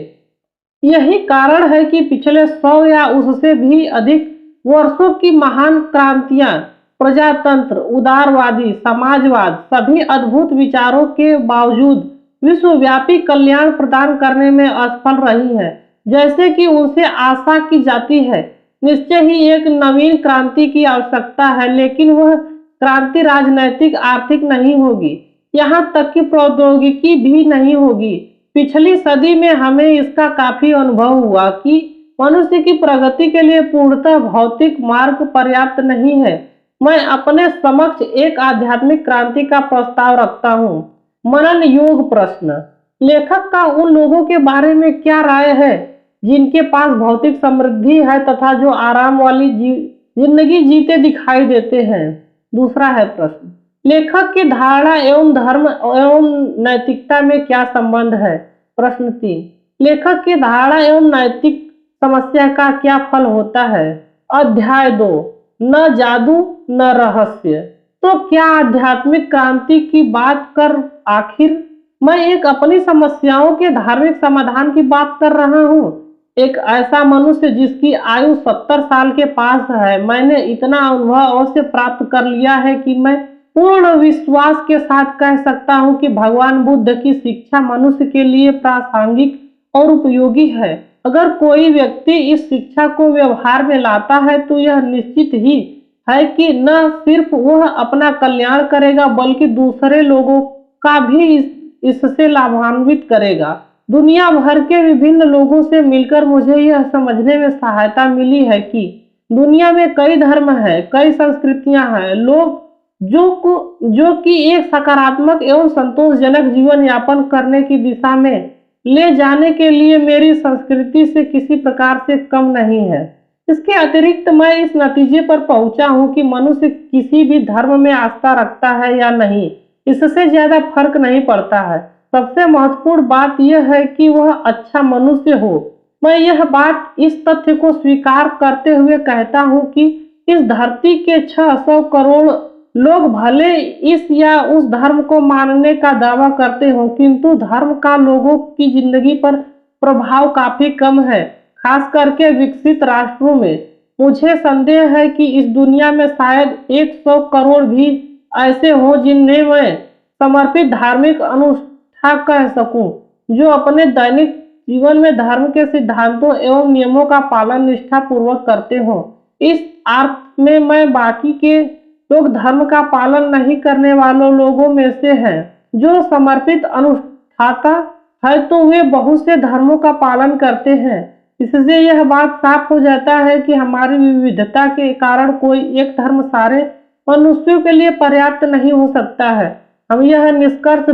यही कारण है कि पिछले 100 या उससे भी अधिक वर्षों की महान क्रांतियां, प्रजातंत्र, उदारवादी, समाजवाद, सभी अद्भुत विचारों के बावजूद विश्वव्यापी कल्याण प्रदान करने में असफल रही है, जैसे कि उनसे आशा की जाती है। निश्चय ही एक नवीन क्रांति की आवश्यकता है, लेकिन वह क्रांति राजनैतिक, आर्थिक नहीं होगी, यहाँ तक कि प्रौद्योगिकी भी नहीं होगी। पिछली सदी में हमें इसका काफी अनुभव हुआ कि मनुष्य की प्रगति के लिए पूर्णतः भौतिक मार्ग पर्याप्त नहीं है। मैं अपने समक्ष एक आध्यात्मिक क्रांति का प्रस्ताव रखता हूँ। मनन योग प्रश्न। लेखक का उन लोगों के बारे में क्या राय है जिनके पास भौतिक समृद्धि है तथा जो आराम वाली जिंदगी जीते दिखाई देते हैं? दूसरा है प्रश्न, लेखक की धारणा एवं धर्म एवं नैतिकता में क्या संबंध है? प्रश्न 3, लेखक की धारणा एवं नैतिक समस्या का क्या फल होता है? अध्याय 2, न जादू न रहस्य। तो क्या आध्यात्मिक क्रांति की बात कर आखिर मैं एक अपनी समस्याओं के धार्मिक समाधान की बात कर रहा हूँ। एक ऐसा मनुष्य जिसकी आयु 70 साल के पास है। मैंने इतना अनुभव अवश्य प्राप्त कर लिया है कि मैं पूर्ण विश्वास के साथ कह सकता हूँ कि भगवान बुद्ध की शिक्षा मनुष्य के लिए प्रासंगिक और उपयोगी है। अगर कोई व्यक्ति इस शिक्षा को व्यवहार में लाता है तो यह निश्चित ही है कि न सिर्फ वह अपना कल्याण करेगा बल्कि दूसरे लोगों का भी इससे लाभान्वित करेगा। दुनिया भर के विभिन्न लोगों से मिलकर मुझे यह समझने में सहायता मिली है कि दुनिया में कई धर्म हैं, कई संस्कृतियां हैं। लोग जो कि एक सकारात्मक एवं संतोषजनक जीवन यापन करने की दिशा में ले जाने के लिए मेरी संस्कृति से किसी प्रकार से कम नहीं है। इसके अतिरिक्त मैं इस नतीजे पर पहुंचा हूं कि मनुष्य किसी भी धर्म में आस्था रखता है या नहीं, इससे ज्यादा फर्क नहीं पड़ता है। सबसे महत्वपूर्ण बात यह है कि वह अच्छा मनुष्य हो। मैं यह बात इस तथ्य को स्वीकार करते हुए कहता हूँ कि इस धरती के 600 करोड़ लोग भले इस या उस धर्म को मानने का दावा करते हो, किंतु धर्म का लोगों की जिंदगी पर प्रभाव काफी कम है, खास करके विकसित राष्ट्रों में। मुझे संदेह है कि इस दुनिया में शायद 100 करोड़ भी ऐसे हो जिन्हें मैं समर्पित धार्मिक अनुष्ठान कह सकूं, जो अपने दैनिक जीवन में धर्म के सिद्धांतों एवं नियमों का पालन निष्ठा पूर्वक करते हो। इस अर्थ में मैं बाकी के लोग धर्म का पालन नहीं करने वालों लोगों में से हैं। जो समर्पित अनुष्ठाता है तो वे बहुत से धर्मों का पालन करते हैं। इससे यह बात साफ हो जाता है कि हमारी विविधता के कारण कोई एक धर्म सारे मनुष्यों के लिए पर्याप्त नहीं हो सकता है। हम यह निष्कर्ष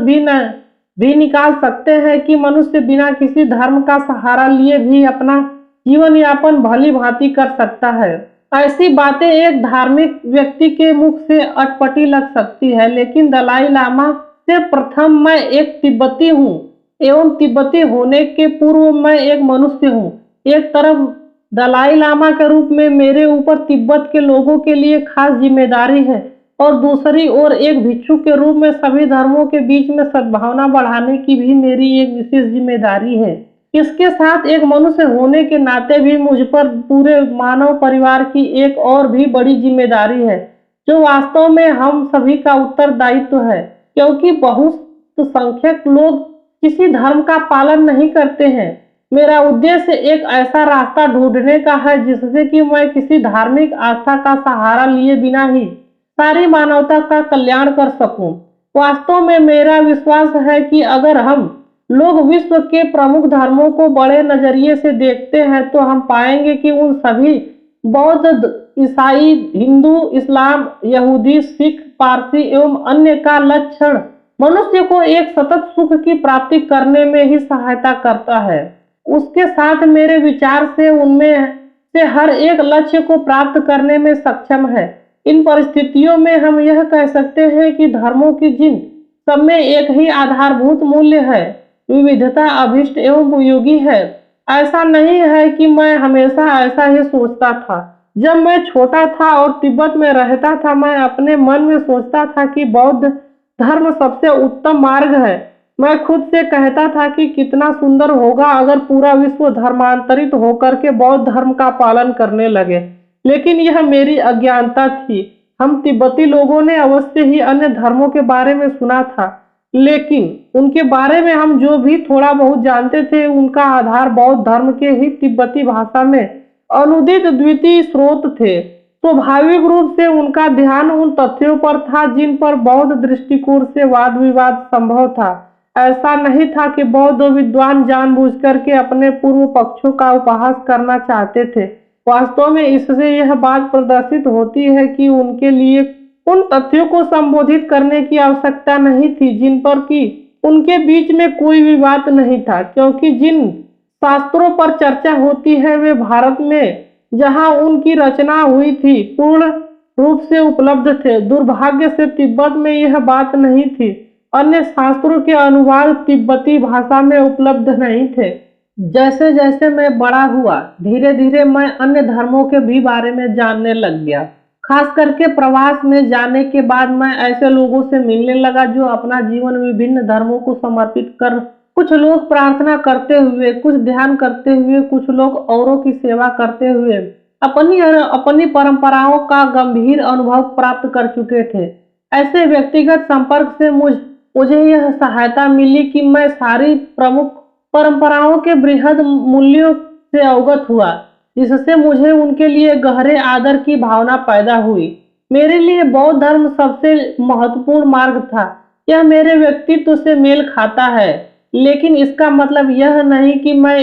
भी निकाल सकते हैं कि मनुष्य बिना किसी धर्म का सहारा लिए भी अपना जीवन यापन भली भांति कर सकता है। ऐसी बातें एक धार्मिक व्यक्ति के मुख से अटपटी लग सकती है, लेकिन दलाई लामा से प्रथम मैं एक तिब्बती हूँ एवं तिब्बती होने के पूर्व मैं एक मनुष्य हूँ। एक तरफ दलाई लामा के रूप में मेरे ऊपर तिब्बत के लोगों के लिए खास जिम्मेदारी है और दूसरी ओर एक भिक्षु के रूप में सभी धर्मों के बीच में सद्भावना बढ़ाने की भी मेरी एक विशेष जिम्मेदारी है। इसके साथ एक मनुष्य होने के नाते भी मुझ पर पूरे मानव परिवार की एक और भी बड़ी जिम्मेदारी है, जो वास्तव में हम सभी का उत्तरदायित्व है, क्योंकि बहुत संख्यक लोग किसी धर्म का पालन नहीं करते हैं। मेरा उद्देश्य एक ऐसा रास्ता ढूंढने का है जिससे कि मैं किसी धार्मिक आस्था का सहारा लिए बिना ही सारी मानवता का कल्याण कर सकूं। वास्तव में मेरा विश्वास है कि अगर हम लोग विश्व के प्रमुख धर्मों को बड़े नजरिए से देखते हैं तो हम पाएंगे कि उन सभी बौद्ध, ईसाई, हिंदू, इस्लाम, यहूदी, सिख, पारसी एवं अन्य का लक्षण मनुष्य को एक सतत सुख की प्राप्ति करने में ही सहायता करता है। उसके साथ मेरे विचार से उनमें से हर एक लक्ष्य को प्राप्त करने में सक्षम है। इन परिस्थितियों में हम यह कह सकते हैं कि धर्मों की जिन सब में एक ही आधारभूत मूल्य है, विविधता अभिष्ट एवं उपयोगी है। ऐसा नहीं है कि मैं हमेशा ऐसा ही सोचता था। जब मैं छोटा था और तिब्बत में रहता था, मैं अपने मन में सोचता था कि बौद्ध धर्म सबसे उत्तम मार्ग है। मैं खुद से कहता था कि कितना सुंदर होगा अगर पूरा विश्व धर्मांतरित होकर के बौद्ध धर्म का पालन करने लगे। लेकिन यह मेरी अज्ञानता थी। हम तिब्बती लोगों ने अवश्य ही अन्य धर्मों के बारे में सुना था, लेकिन उनके बारे में हम जो भी थोड़ा बहुत जानते थे, उनका आधार बौद्ध धर्म के ही तिब्बती भाषा में अनुदित द्वितीय स्रोत थे। स्वाभाविक रूप से उनका ध्यान उन तथ्यों पर था जिन पर बौद्ध दृष्टिकोण से वाद विवाद संभव था। ऐसा नहीं था कि बौद्ध विद्वान जानबूझकर के अपने पूर्व पक्षों का उपहास करना चाहते थे। वास्तव में इससे यह बात प्रदर्शित होती है कि उनके लिए उन तथ्यों को संबोधित करने की आवश्यकता नहीं थी जिन पर कि उनके बीच में कोई विवाद नहीं था, क्योंकि जिन शास्त्रों पर चर्चा होती है वे भारत में जहां उनकी रचना हुई थी पूर्ण रूप से उपलब्ध थे। दुर्भाग्य से तिब्बत में यह बात नहीं थी। अन्य शास्त्रों के अनुवाद तिब्बती भाषा में उपलब्ध नहीं थे। जैसे जैसे मैं बड़ा हुआ, धीरे धीरे मैं अन्य धर्मों के भी बारे में जानने लग गया। खास करके प्रवास में जाने के बाद मैं ऐसे लोगों से मिलने लगा जो अपना जीवन विभिन्न धर्मों को समर्पित कर, कुछ लोग प्रार्थना करते हुए, कुछ ध्यान करते हुए, कुछ लोग औरों की सेवा करते हुए अपनी अपनी परंपराओं का गंभीर अनुभव प्राप्त कर चुके थे। ऐसे व्यक्तिगत संपर्क से मुझे यह सहायता मिली कि मैं सारी प्रमुख परंपराओं के बृहद मूल्यों से अवगत हुआ, जिससे मुझे उनके लिए गहरे आदर की भावना पैदा हुई। मेरे लिए बौद्ध धर्म सबसे महत्वपूर्ण मार्ग था। यह मेरे व्यक्तित्व से मेल खाता है, लेकिन इसका मतलब यह नहीं कि मैं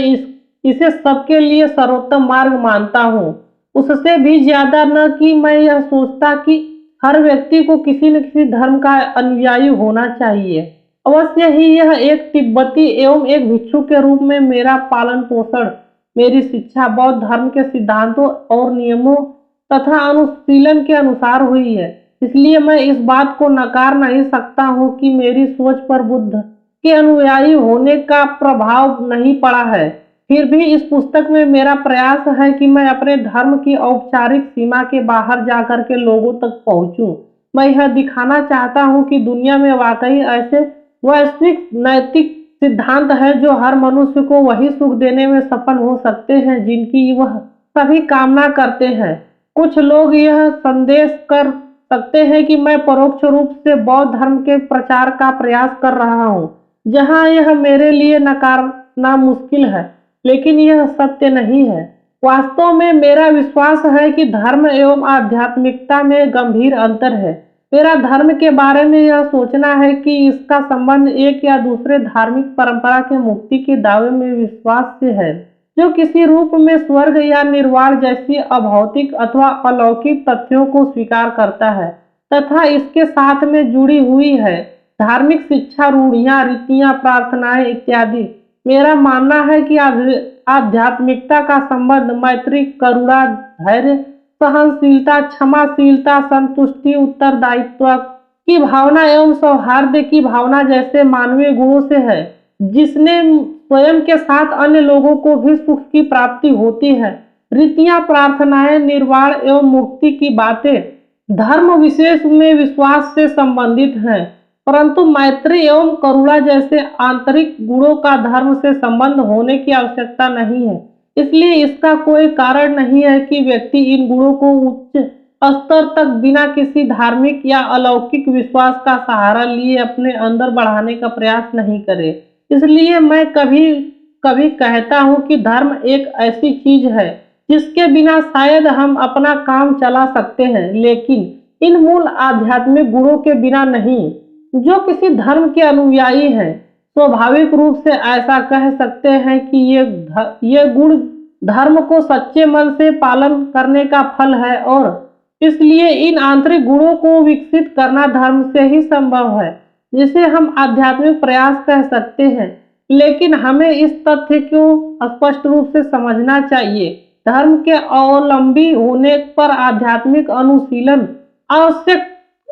इसे सबके लिए सर्वोत्तम मार्ग मानता हूँ। उससे भी ज्यादा न कि मैं यह सोचता कि हर व्यक्ति को किसी न किसी धर्म का अनुयायी होना चाहिए। अवश्य ही यह एक तिब्बती एवं एक भिक्षु के रूप में मेरा पालन पोषण, मेरी शिक्षा बौद्ध धर्म के सिद्धांतों और नियमों तथा अनुशीलन के अनुसार हुई है। इसलिए मैं इस बात को नकार नहीं सकता हूँ कि मेरी सोच पर बुद्ध के अनुयायी होने का प्रभाव नहीं पड़ा है। फिर भी इस पुस्तक में मेरा प्रयास है कि मैं अपने धर्म की औपचारिक सीमा के बाहर जाकर के लोगों तक पहुंचूं। मैं यह दिखाना चाहता हूं कि दुनिया में वाकई ऐसे वैश्विक नैतिक सिद्धांत है जो हर मनुष्य को वही सुख देने में सफल हो सकते हैं जिनकी वह सभी कामना करते हैं। कुछ लोग यह संदेश कर सकते हैं कि मैं परोक्ष रूप से बौद्ध धर्म के प्रचार का प्रयास कर रहा हूँ, जहाँ यह मेरे लिए नकारना मुश्किल है, लेकिन यह सत्य नहीं है। वास्तव में मेरा विश्वास है कि धर्म एवं आध्यात्मिकता में गंभीर अंतर है। मेरा धर्म के बारे में यह सोचना है कि इसका संबंध एक या दूसरे धार्मिक परंपरा के मुक्ति के दावे में विश्वास से है, जो किसी रूप में स्वर्ग या निर्वाण जैसी अभौतिक अथवा अलौकिक तथ्यों को स्वीकार करता है तथा इसके साथ में जुड़ी हुई है धार्मिक शिक्षा, रूढ़ियां, रीतियां, प्रार्थनाएं इत्यादि। मेरा मानना है कि आध्यात्मिकता का संबंध मैत्री, करुणा, धैर्य, सहनशीलता, क्षमाशीलता, संतुष्टि, उत्तरदायित्व की भावना एवं सौहार्द की भावना जैसे मानवीय गुणों से है, जिसने स्वयं के साथ अन्य लोगों को भी सुख की प्राप्ति होती है। रीतियां, प्रार्थनाएं, निर्वाण एवं मुक्ति की बातें धर्म विशेष में विश्वास से संबंधित हैं, परंतु मैत्री एवं करुणा जैसे आंतरिक गुणों का धर्म से संबंध होने की आवश्यकता नहीं है। इसलिए इसका कोई कारण नहीं है कि व्यक्ति इन गुणों को उच्च स्तर तक बिना किसी धार्मिक या अलौकिक विश्वास का सहारा लिए अपने अंदर बढ़ाने का प्रयास नहीं करे। इसलिए मैं कभी कभी कहता हूँ कि धर्म एक ऐसी चीज है जिसके बिना शायद हम अपना काम चला सकते हैं, लेकिन इन मूल आध्यात्मिक गुणों के बिना नहीं। जो किसी धर्म के अनुयायी हैं स्वाभाविक रूप से ऐसा कह सकते हैं कि ये गुण धर्म को सच्चे मन से पालन करने का फल है और इसलिए इन आंतरिक गुणों को विकसित करना धर्म से ही संभव है, जिसे हम आध्यात्मिक प्रयास कह सकते हैं। लेकिन हमें इस तथ्य को स्पष्ट रूप से समझना चाहिए, धर्म के अवलंबी होने पर आध्यात्मिक अनुशीलन आवश्यक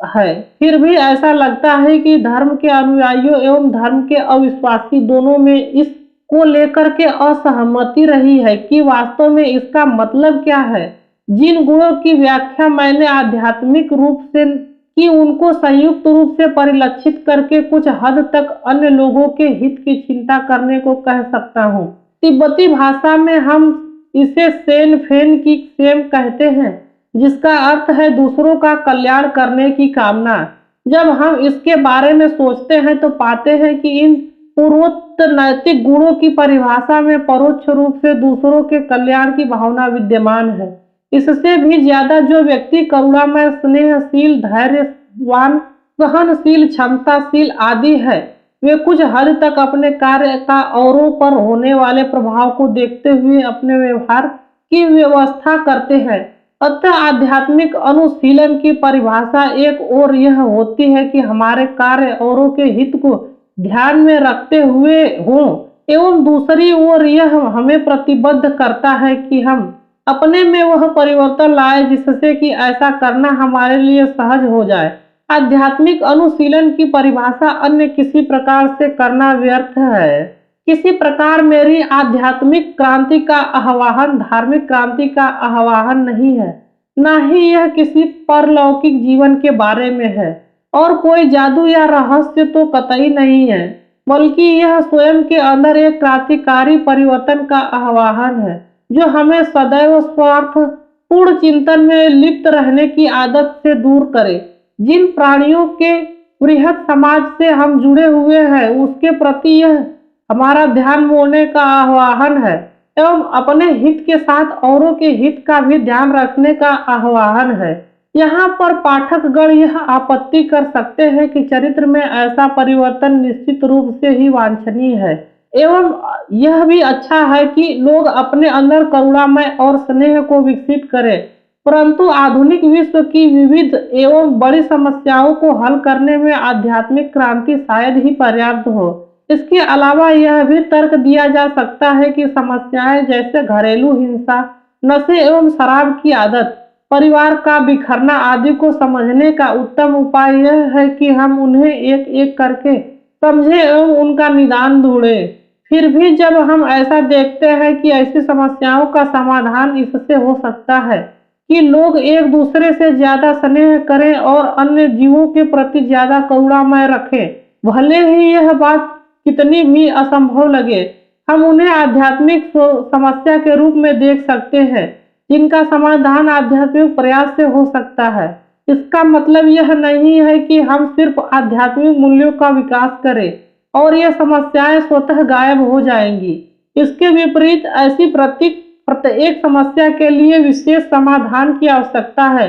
है। फिर भी ऐसा लगता है कि धर्म के अनुयायियों एवं धर्म के अविश्वासी दोनों में इस को लेकर के असहमति रही है कि वास्तव में इसका मतलब क्या है। जिन गुणों की व्याख्या मैंने आध्यात्मिक रूप से की, उनको संयुक्त रूप से परिलक्षित करके कुछ हद तक अन्य लोगों के हित की चिंता करने को कह सकता हूँ। तिब्बती भाषा में हम इसे सेन फेन की सेम कहते हैं, जिसका अर्थ है दूसरों का कल्याण करने की कामना। जब हम इसके बारे में सोचते हैं तो पाते हैं कि इन पूर्वोक्त नैतिक गुणों की परिभाषा में परोक्ष रूप से दूसरों के कल्याण की भावना विद्यमान है। इससे भी ज्यादा जो व्यक्ति करुणामय, स्नेहशील, धैर्यवान, सहनशील, क्षमताशील आदि है, वे कुछ हद तक अपने कार्य का औरों पर होने वाले प्रभाव को देखते हुए अपने व्यवहार की व्यवस्था करते हैं। अतः आध्यात्मिक अनुशीलन की परिभाषा एक ओर यह होती है कि हमारे कार्य औरों के हित को ध्यान में रखते हुए हों, एवं दूसरी ओर यह हमें प्रतिबद्ध करता है कि हम अपने में वह परिवर्तन लाए जिससे कि ऐसा करना हमारे लिए सहज हो जाए। आध्यात्मिक अनुशीलन की परिभाषा अन्य किसी प्रकार से करना व्यर्थ है। किसी प्रकार मेरी आध्यात्मिक क्रांति का आह्वान धार्मिक क्रांति का आह्वान नहीं है, न ही यह किसी परलौकिक जीवन के बारे में है, और कोई जादू या रहस्य तो कतई नहीं है, बल्कि यह स्वयं के अंदर एक क्रांतिकारी परिवर्तन का आह्वान है, जो हमें सदैव स्वार्थ पूर्ण चिंतन में लिप्त रहने की आदत से दूर करे। जिन प्राणियों के बृहद समाज से हम जुड़े हुए हैं, उसके प्रति यह हमारा ध्यान मोड़ने का आह्वान है, एवं अपने हित के साथ औरों के हित का भी ध्यान रखने का आह्वान है। यहाँ पर पाठकगण यह आपत्ति कर सकते हैं कि चरित्र में ऐसा परिवर्तन निश्चित रूप से ही वांछनीय है, एवं यह भी अच्छा है कि लोग अपने अंदर करुणामय और स्नेह को विकसित करें, परंतु आधुनिक विश्व की विविध एवं बड़ी समस्याओं को हल करने में आध्यात्मिक क्रांति शायद ही पर्याप्त हो। इसके अलावा यह भी तर्क दिया जा सकता है कि समस्याएं जैसे घरेलू हिंसा, नशे एवं शराब की आदत, परिवार का बिखरना आदि को समझने का उत्तम उपाय यह है कि हम उन्हें एक एक करके समझें एवं उनका निदान ढूंढें। फिर भी जब हम ऐसा देखते हैं कि ऐसी समस्याओं का समाधान इससे हो सकता है कि लोग एक दूसरे से ज्यादा स्नेह करें और अन्य जीवों के प्रति ज्यादा करुणामय रखें, भले ही यह बात कितनी भी असंभव लगे, हम उन्हें आध्यात्मिक समस्या के रूप में देख सकते हैं, जिनका समाधान आध्यात्मिक प्रयास से हो सकता है। इसका मतलब यह नहीं है कि हम सिर्फ आध्यात्मिक मूल्यों का विकास करें और ये समस्याएं स्वतः गायब हो जाएंगी। इसके विपरीत ऐसी प्रत्येक समस्या के लिए विशेष समाधान की आवश्यकता है,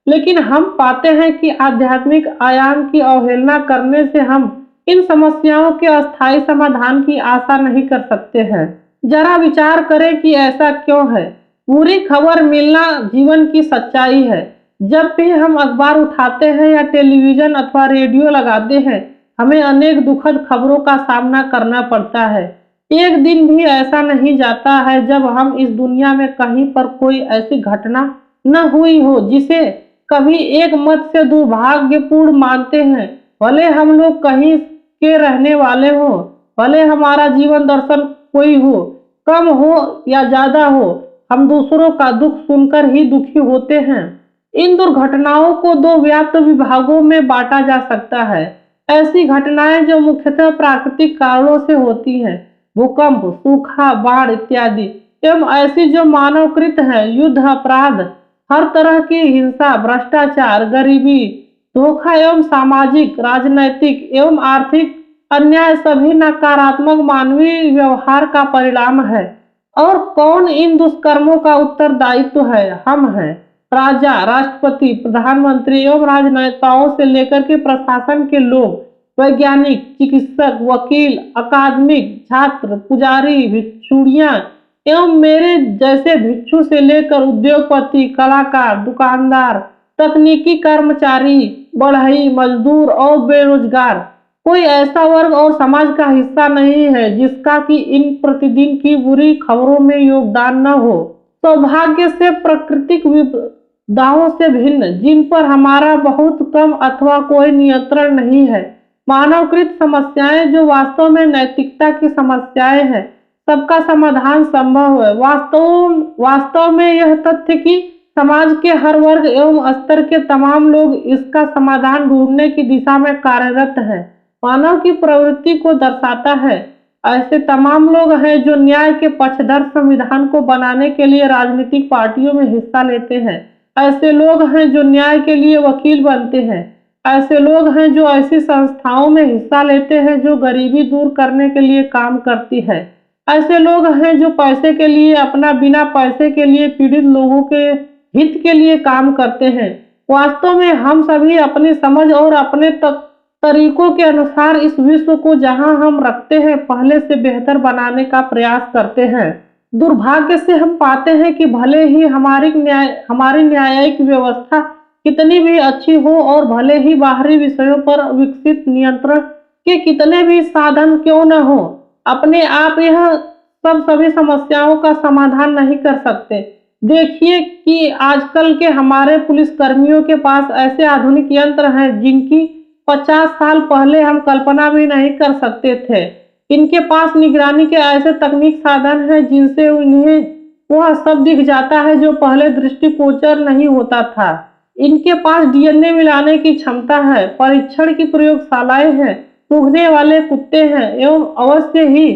लेकिन हम पाते हैं कि आध्यात्मिक आयाम की अवहेलना करने से हम इन समस्याओं के अस्थायी समाधान की आशा नहीं कर सकते हैं। जरा विचार करें कि ऐसा क्यों है। बुरी खबर मिलना जीवन की सच्चाई है। जब भी हम अखबार उठाते हैं या टेलीविजन अथवा रेडियो लगाते हैं, हमें अनेक दुखद खबरों का सामना करना पड़ता है। एक दिन भी ऐसा नहीं जाता है जब हम इस दुनिया में कहीं पर कोई ऐसी घटना न हुई हो जिसे कभी एक मत से दुर्भाग्यपूर्ण मानते हैं। भले हम लोग कहीं के रहने वाले हो, भले हमारा जीवन दर्शन कोई हो, कम हो या ज्यादा हो, हम दूसरों का दुख सुनकर ही दुखी होते हैं। इन दुर्घटनाओं को दो व्याप्त विभागों में बांटा जा सकता है। ऐसी घटनाएं जो मुख्यतः प्राकृतिक कारणों से होती हैं, भूकंप, सूखा, बाढ़ इत्यादि, एवं ऐसी जो मानवकृत है, युद्ध, अपराध, हर तरह की हिंसा, भ्रष्टाचार, गरीबी, धोखा एवं सामाजिक, राजनैतिक एवं आर्थिक अन्याय सभी नकारात्मक मानवीय व्यवहार का परिणाम है। और कौन इन दुष्कर्मों का उत्तरदायित्व है? हम हैं। राजा, राष्ट्रपति, प्रधानमंत्री एवं राजनेताओं से लेकर के प्रशासन के लोग, वैज्ञानिक, चिकित्सक, वकील, अकादमिक, छात्र, पुजारी, भिक्षुड़ियां एवं मेरे जैसे भिक्षु से लेकर उद्योगपति, कलाकार, दुकानदार, तकनीकी कर्मचारी, बढ़ई, मजदूर और बेरोजगार, कोई ऐसा वर्ग और समाज का हिस्सा नहीं है जिसका कि इन प्रतिदिन की बुरी खबरों में योगदान न हो। सौभाग्य से प्राकृतिक दावों से भिन्न, जिन पर हमारा बहुत कम अथवा कोई नियंत्रण नहीं है। मानवकृत समस्याएं जो वास्तव में नैतिकता की समस्याएं हैं, सबका समाधान संभव है। वास्तव में यह तथ्य कि समाज के हर वर्ग एवं स्तर के तमाम लोग इसका समाधान ढूंढने की दिशा में कार्यरत हैं, मानव की प्रवृत्ति को दर्शाता है। ऐसे तमाम लोग हैं जो न्याय के पक्षधर संविधान को बनाने के लिए राजनीतिक पार्टियों में हिस्सा लेते हैं। ऐसे लोग हैं जो न्याय के लिए वकील बनते हैं। ऐसे लोग हैं जो ऐसी संस्थाओं में हिस्सा लेते हैं जो गरीबी दूर करने के लिए काम करती है। ऐसे लोग हैं जो पैसे के लिए अपना बिना पैसे के लिए पीड़ित लोगों के हित के लिए काम करते हैं। वास्तव में हम सभी अपनी समझ और अपने तरीकों के अनुसार इस विश्व को जहां हम रखते हैं पहले से बेहतर बनाने का प्रयास करते हैं। दुर्भाग्य से हम पाते हैं कि भले ही हमारी न्यायिक व्यवस्था कितनी भी अच्छी हो और भले ही बाहरी विषयों पर विकसित नियंत्रण के कितने भी साधन क्यों न हो, अपने आप यह सब सभी समस्याओं का समाधान नहीं कर सकते। देखिए कि आजकल के हमारे पुलिसकर्मियों के पास ऐसे आधुनिक यंत्र हैं जिनकी 50 साल पहले हम कल्पना भी नहीं कर सकते थे। इनके पास निगरानी के ऐसे तकनीक साधन हैं जिनसे उन्हें वह सब दिख जाता है जो पहले दृष्टिगोचर नहीं होता था। इनके पास डीएनए मिलाने की क्षमता है, परीक्षण की प्रयोगशालाएं हैं, सूंघने वाले कुत्ते हैं एवं अवश्य ही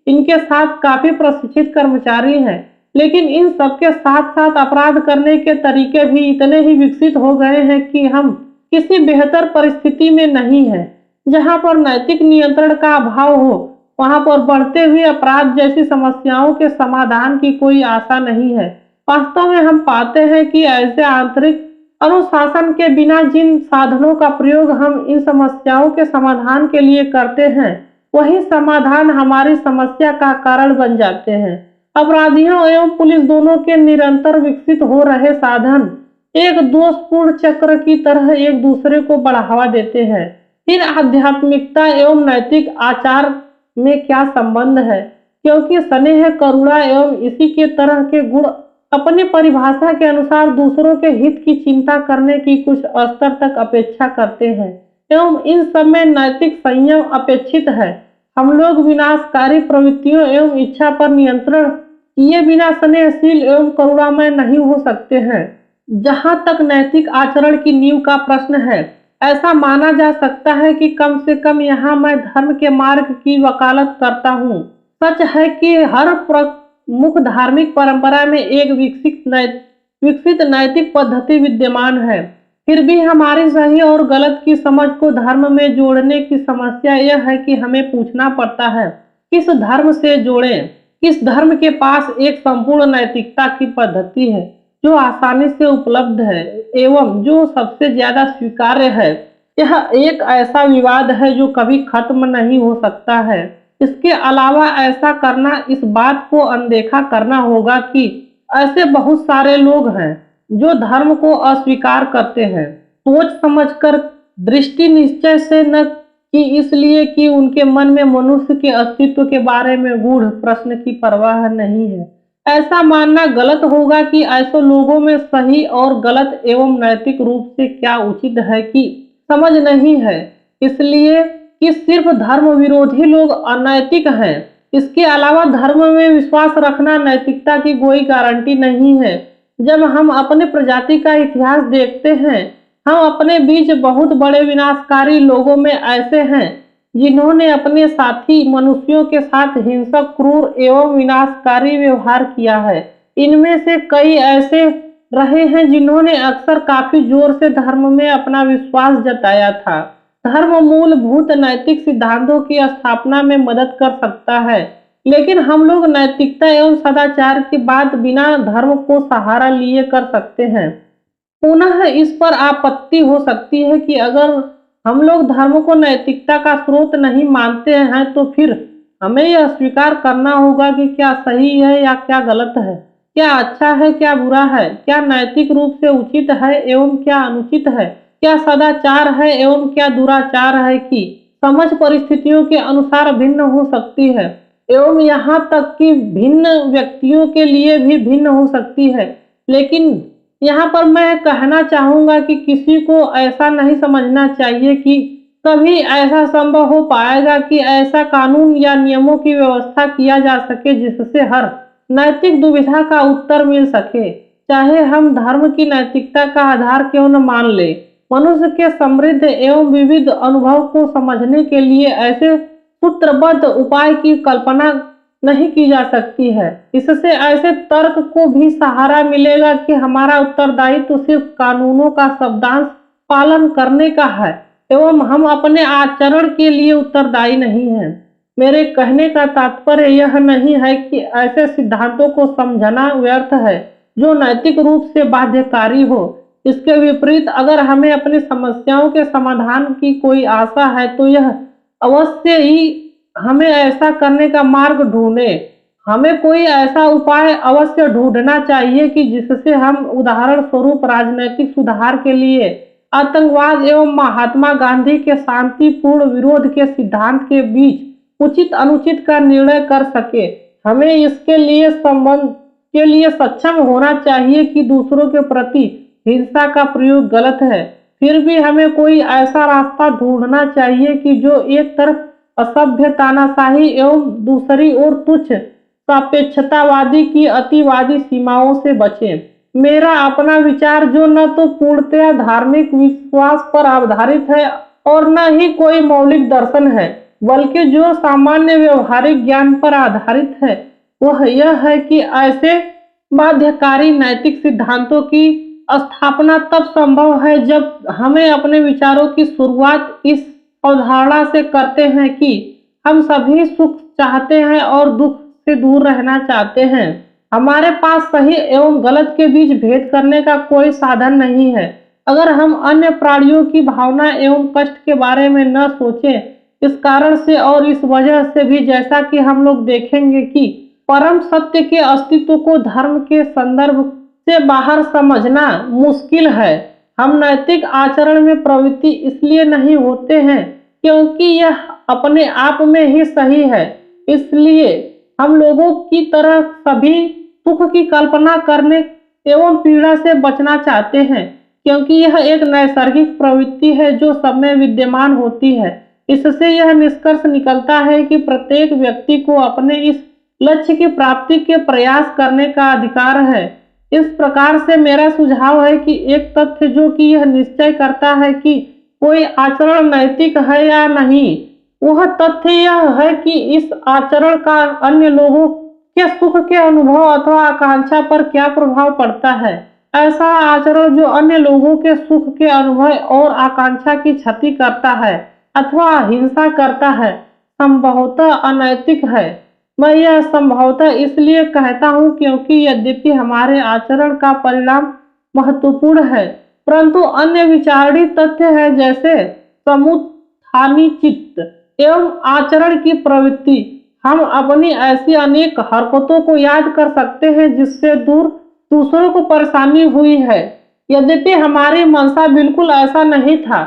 इनके साथ काफी प्रशिक्षित कर्मचारी हैं। लेकिन इन सबके साथ साथ अपराध करने के तरीके भी इतने ही विकसित हो गए हैं कि हम किसी बेहतर परिस्थिति में नहीं है। जहां पर नैतिक नियंत्रण का अभाव हो, वहां पर बढ़ते हुए अपराध जैसी समस्याओं के समाधान की कोई आशा नहीं है। वास्तव में हम पाते हैं कि ऐसे आंतरिक अनुशासन के बिना जिन साधनों का प्रयोग हम इन समस्याओं के समाधान के लिए करते हैं, वही समाधान हमारी समस्या का कारण बन जाते हैं। अपराधियों एवं पुलिस दोनों के निरंतर विकसित हो रहे साधन एक दोषपूर्ण चक्र की तरह एक दूसरे को बढ़ावा देते हैं। फिर आध्यात्मिकता एवं नैतिक आचार में क्या संबंध है? क्योंकि स्नेह, करुणा एवं इसी के तरह के गुण अपनी परिभाषा के अनुसार दूसरों के हित की चिंता करने की कुछ स्तर तक अपेक्षा करते हैं एवं इन सब में नैतिक संयम अपेक्षित है। हम लोग विनाशकारी प्रवृत्तियों एवं इच्छा पर नियंत्रण किए बिना स्नेहशील एवं करुणामय नहीं हो सकते हैं। जहां तक नैतिक आचरण की नींव का प्रश्न है, ऐसा माना जा सकता है कि कम से कम यहाँ मैं धर्म के मार्ग की वकालत करता हूँ। सच है कि हर प्रमुख धार्मिक परंपरा में एक विकसित नैतिक पद्धति विद्यमान है। फिर भी हमारी सही और गलत की समझ को धर्म में जोड़ने की समस्या यह है कि हमें पूछना पड़ता है, किस धर्म से जोड़ें? किस धर्म के पास एक संपूर्ण नैतिकता की पद्धति है जो आसानी से उपलब्ध है एवं जो सबसे ज्यादा स्वीकार्य है? यह एक ऐसा विवाद है जो कभी खत्म नहीं हो सकता है। इसके अलावा ऐसा करना इस बात को अनदेखा करना होगा कि ऐसे बहुत सारे लोग हैं जो धर्म को अस्वीकार करते हैं, सोच समझकर, दृष्टि निश्चय से, न कि इसलिए कि उनके मन में मनुष्य के अस्तित्व के बारे में गूढ़ प्रश्न की परवाह नहीं है। ऐसा मानना गलत होगा कि ऐसे लोगों में सही और गलत एवं नैतिक रूप से क्या उचित है कि समझ नहीं है, इसलिए कि सिर्फ धर्म विरोधी लोग अनैतिक हैं। इसके अलावा धर्म में विश्वास रखना नैतिकता की कोई गारंटी नहीं है। जब हम अपने प्रजाति का इतिहास देखते हैं, हम अपने बीच बहुत बड़े विनाशकारी लोगों में ऐसे हैं जिन्होंने अपने साथी मनुष्यों के साथ हिंसक, क्रूर एवं विनाशकारी व्यवहार किया है। इनमें से कई ऐसे रहे हैं जिन्होंने अक्सर काफी जोर से धर्म में अपना विश्वास जताया था। धर्म मूलभूत नैतिक सिद्धांतों की स्थापना में मदद कर सकता है, लेकिन हम लोग नैतिकता एवं सदाचार की बात बिना धर्म को सहारा लिए कर सकते हैं। पुनः इस पर आपत्ति हो सकती है कि अगर हम लोग धर्म को नैतिकता का स्रोत नहीं मानते हैं तो फिर हमें यह स्वीकार करना होगा कि क्या सही है या क्या गलत है, क्या अच्छा है क्या बुरा है, क्या नैतिक रूप से उचित है एवं क्या अनुचित है, क्या सदाचार है एवं क्या दुराचार है कि समझ परिस्थितियों के अनुसार भिन्न हो सकती है एवं यहाँ तक कि भिन्न व्यक्तियों के लिए भी भिन्न हो सकती है। लेकिन यहाँ पर मैं कहना चाहूँगा कि किसी को ऐसा नहीं समझना चाहिए कि कभी ऐसा संभव हो पाएगा कि ऐसा कानून या नियमों की व्यवस्था किया जा सके जिससे हर नैतिक दुविधा का उत्तर मिल सके, चाहे हम धर्म की नैतिकता का आधार क्यों न मान ले। मनुष्य के समृद्ध एवं विविध अनुभव को समझने के लिए ऐसे सूत्रबद्ध उपाय की कल्पना नहीं की जा सकती है। इससे ऐसे तर्क को भी सहारा मिलेगा कि हमारा उत्तरदायित्व सिर्फ कानूनों का शब्दांश पालन करने का है एवं हम अपने आचरण के लिए उत्तरदायी नहीं हैं। मेरे कहने का तात्पर्य यह नहीं है कि ऐसे सिद्धांतों को समझना व्यर्थ है जो नैतिक रूप से बाध्यकारी हो। इसके विपरीत अगर हमें अपनी समस्याओं के समाधान की कोई आशा है तो यह अवश्य ही हमें ऐसा करने का मार्ग ढूंढे। हमें कोई ऐसा उपाय अवश्य ढूंढना चाहिए कि जिससे हम उदाहरण स्वरूप राजनैतिक सुधार के लिए आतंकवाद एवं महात्मा गांधी के शांतिपूर्ण विरोध के सिद्धांत के बीच उचित अनुचित का निर्णय कर सके। हमें इसके लिए संबंध के लिए सक्षम होना चाहिए कि दूसरों के प्रति हिंसा का प्रयोग गलत है, फिर भी हमें कोई ऐसा रास्ता ढूंढना चाहिए कि जो एक तरफ असभ्य तानाशाही एवं दूसरी ओर तुच्छ सापेक्षतावादी की अतिवादी सीमाओं से बचे। मेरा अपना विचार जो न तो पूर्णतया धार्मिक विश्वास पर आधारित है और न ही कोई मौलिक दर्शन है, बल्कि जो सामान्य व्यवहारिक ज्ञान पर आधारित है, वह यह है कि ऐसे बाध्यकारी नैतिक सिद्धांतों की स्थापना तब संभव है जब हमें अपने विचारों की शुरुआत इस अवधारणा से करते हैं कि हम सभी सुख चाहते हैं और दुख से दूर रहना चाहते हैं। हमारे पास सही एवं गलत के बीच भेद करने का कोई साधन नहीं है। अगर हम अन्य प्राणियों की भावना एवं कष्ट के बारे में न सोचें, इस कारण से और इस वजह से भी, जैसा कि हम लोग देखेंगे कि परम सत्य के अस्तित्व को धर्म के संदर्भ से बाहर समझना मुश्किल है। हम नैतिक आचरण में प्रवृत्ति इसलिए नहीं होते हैं क्योंकि यह अपने आप में ही सही है, इसलिए हम लोगों की तरह सभी सुख की कल्पना करने एवं पीड़ा से बचना चाहते हैं, क्योंकि यह एक नैसर्गिक प्रवृत्ति है जो सब में विद्यमान होती है। इससे यह निष्कर्ष निकलता है कि प्रत्येक व्यक्ति को अपने इस लक्ष्य की प्राप्ति के प्रयास करने का अधिकार है। इस प्रकार से मेरा सुझाव है कि एक तथ्य जो कि यह निश्चय करता है कि कोई आचरण नैतिक है या नहीं, वह तथ्य यह है कि इस आचरण का अन्य लोगों के सुख के अनुभव अथवा आकांक्षा पर क्या प्रभाव पड़ता है। ऐसा आचरण जो अन्य लोगों के सुख के अनुभव और आकांक्षा की क्षति करता है अथवा हिंसा करता है, संभवतः अनैतिक है। मैं यह संभवतः इसलिए कहता हूँ क्योंकि यद्यपि हमारे आचरण का परिणाम महत्वपूर्ण है, परंतु अन्य विचारणीय तथ्य है जैसे समुत्थानी चित्त एवं आचरण की प्रवृत्ति। हम अपनी ऐसी अनेक हरकतों को याद कर सकते हैं जिससे दूसरों को परेशानी हुई है, यद्यपि हमारी मंशा बिल्कुल ऐसा नहीं था।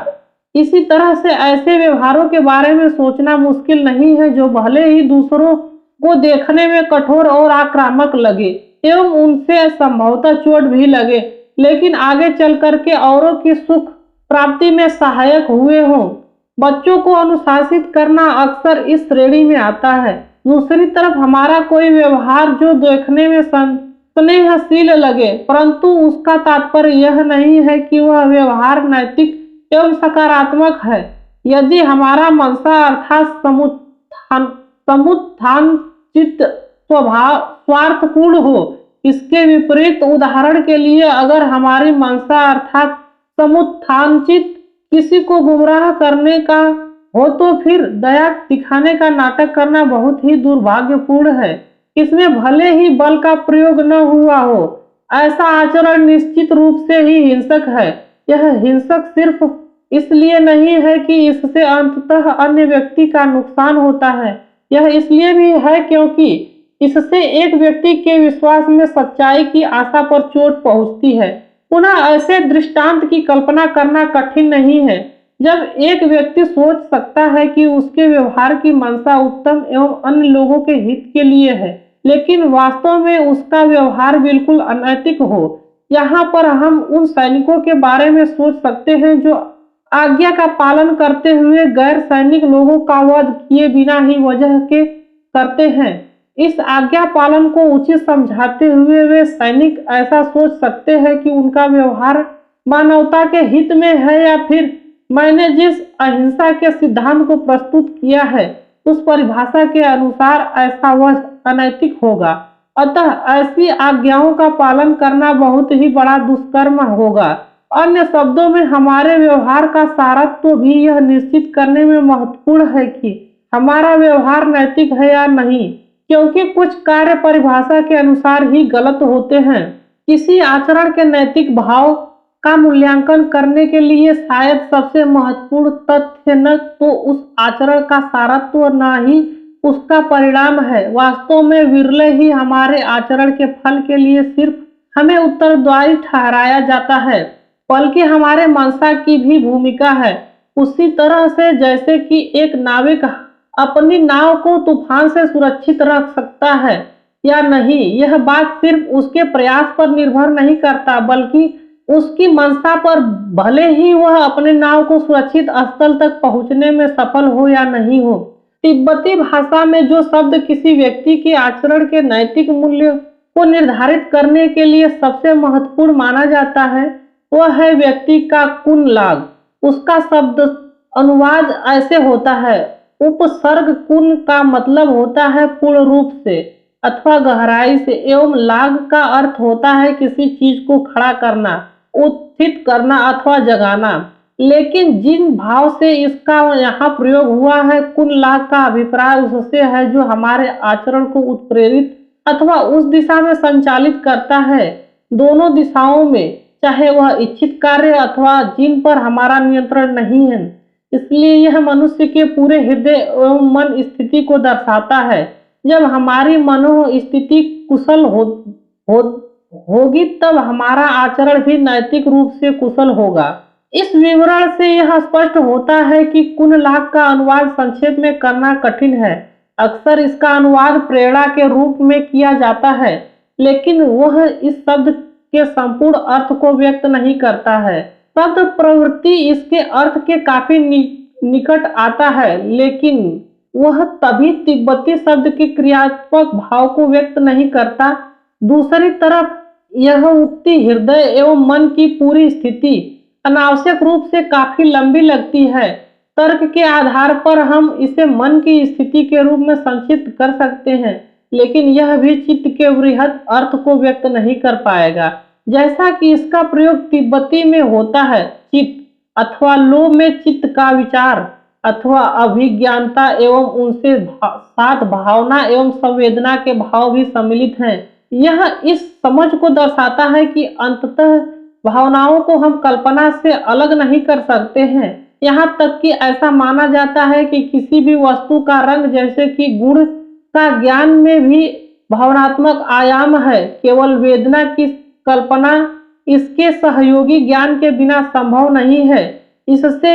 इसी तरह से ऐसे व्यवहारों के बारे में सोचना मुश्किल नहीं है जो भले ही दूसरों को देखने में कठोर और आक्रामक लगे एवं उनसे संभवतः चोट भी लगे, लेकिन आगे चल करके औरों की सुख प्राप्ति में सहायक हुए हों। बच्चों को अनुशासित करना अक्सर इस श्रेणी में आता है। दूसरी तरफ हमारा कोई व्यवहार जो देखने में स्नेहशील लगे, परंतु उसका तात्पर्य यह नहीं है कि वह व्यवहार नैतिक एवं सकारात्मक है। यदि हमारा मंशा अर्थात समुत्थान चित्त स्वभाव स्वार्थपूर्ण हो, इसके विपरीत उदाहरण के लिए अगर हमारी मंशा अर्थात समुत्थानचित किसी को गुमराह करने का हो तो फिर दया दिखाने का नाटक करना बहुत ही दुर्भाग्यपूर्ण है। इसमें भले ही बल का प्रयोग न हुआ हो, ऐसा आचरण निश्चित रूप से ही हिंसक है। यह हिंसक सिर्फ इसलिए नहीं है कि इससे अंततः अन्य व्यक्ति का नुकसान होता है, यह इसलिए भी है क्योंकि इससे एक व्यक्ति के विश्वास में सच्चाई की आशा पर चोट पहुंचती है। पुनः ऐसे दृष्टांत की कल्पना करना कठिन नहीं है जब एक व्यक्ति सोच सकता है कि उसके व्यवहार की मंशा उत्तम एवं अन्य लोगों के हित के लिए है, लेकिन वास्तव में उसका व्यवहार बिल्कुल अनैतिक हो। यहाँ पर हम उन सैनिकों के बारे में सोच सकते हैं जो आज्ञा का पालन करते हुए गैर सैनिक लोगों का वध किए बिना ही वजह के करते हैं। इस आज्ञा पालन को उचित समझाते हुए वे सैनिक ऐसा सोच सकते हैं कि उनका व्यवहार मानवता के हित में है या फिर मैंने जिस अहिंसा के सिद्धांत को प्रस्तुत किया है उस परिभाषा के अनुसार ऐसा वह अनैतिक होगा। अतः ऐसी आज्ञाओं का पालन करना बहुत ही बड़ा दुष्कर्म होगा। अन्य शब्दों में हमारे व्यवहार का सारत्व भी यह निश्चित करने में महत्वपूर्ण है कि हमारा व्यवहार नैतिक है या नहीं, क्योंकि कुछ कार्य परिभाषा के अनुसार ही गलत होते हैं। किसी आचरण के नैतिक भाव का मूल्यांकन करने के लिए शायद सबसे महत्वपूर्ण तथ्य न तो उस आचरण का सारत्व न ही उसका परिणाम है। वास्तव में विरले ही हमारे आचरण के फल के लिए सिर्फ हमें उत्तरदायी ठहराया जाता है, बल्कि हमारे मंशा की भी भूमिका है। उसी तरह से जैसे कि एक नाविक अपनी नाव को तूफान से सुरक्षित रख सकता है या नहीं, यह बात सिर्फ उसके प्रयास पर निर्भर नहीं करता, बल्कि उसकी मंशा पर, भले ही वह अपने नाव को सुरक्षित स्थल तक पहुंचने में सफल हो या नहीं हो। तिब्बती भाषा में जो शब्द किसी व्यक्ति के आचरण के नैतिक मूल्य को निर्धारित करने के लिए सबसे महत्वपूर्ण माना जाता है वह है व्यक्ति का कुन लाग। उसका शब्द अनुवाद ऐसे होता है। उपसर्ग कुन का मतलब होता है पूर्ण रूप से अथवा गहराई से, एवं लाग का अर्थ होता है किसी चीज को खड़ा करना, उत्थित करना अथवा जगाना। लेकिन जिन भाव से इसका यहाँ प्रयोग हुआ है, कुन लाग का अभिप्राय उससे है जो हमारे आचरण को उत्प्रेरित अथवा उस दिशा में संचालित करता है, दोनों दिशाओं में, चाहे वह इच्छित कार्य अथवा जिन पर हमारा नियंत्रण नहीं है। इसलिए यह मनुष्य के पूरे हृदय एवं मन स्थिति को दर्शाता है। जब हमारी मनोस्थिति कुशल होगी तब हमारा आचरण भी नैतिक रूप से कुशल होगा। इस विवरण से यह स्पष्ट होता है कि कुन लाग का अनुवाद संक्षेप में करना कठिन है। अक्सर इसका अनुवाद प्रेरणा के रूप में किया जाता है, लेकिन वह इस शब्द के संपूर्ण अर्थ को व्यक्त नहीं करता है। शब्द प्रवृत्ति इसके अर्थ के काफी निकट आता है, लेकिन वह तभी तिब्बती शब्द के क्रियात्मक भाव को व्यक्त नहीं करता। दूसरी तरफ यह उक्ति हृदय एवं मन की पूरी स्थिति अनावश्यक रूप से काफी लंबी लगती है। तर्क के आधार पर हम इसे मन की स्थिति के रूप में संक्षिप्त कर सकते हैं, लेकिन यह भी चित्त के वृहत अर्थ को व्यक्त नहीं कर पाएगा, जैसा कि इसका प्रयोग तिब्बती में होता है। चित्त अथवा लो में चित्त का विचार अथवा अभिज्ञानता एवं उनसे साथ भावना एवं संवेदना के भाव भी सम्मिलित हैं। यह इस समझ को दर्शाता है कि अंततः भावनाओं को हम कल्पना से अलग नहीं कर सकते हैं। यहाँ तक कि ऐसा माना जाता है कि किसी भी वस्तु का रंग जैसे कि गुण का ज्ञान में भी भावनात्मक आयाम है। केवल वेदना की कल्पना इसके सहयोगी ज्ञान के बिना संभव नहीं है। इससे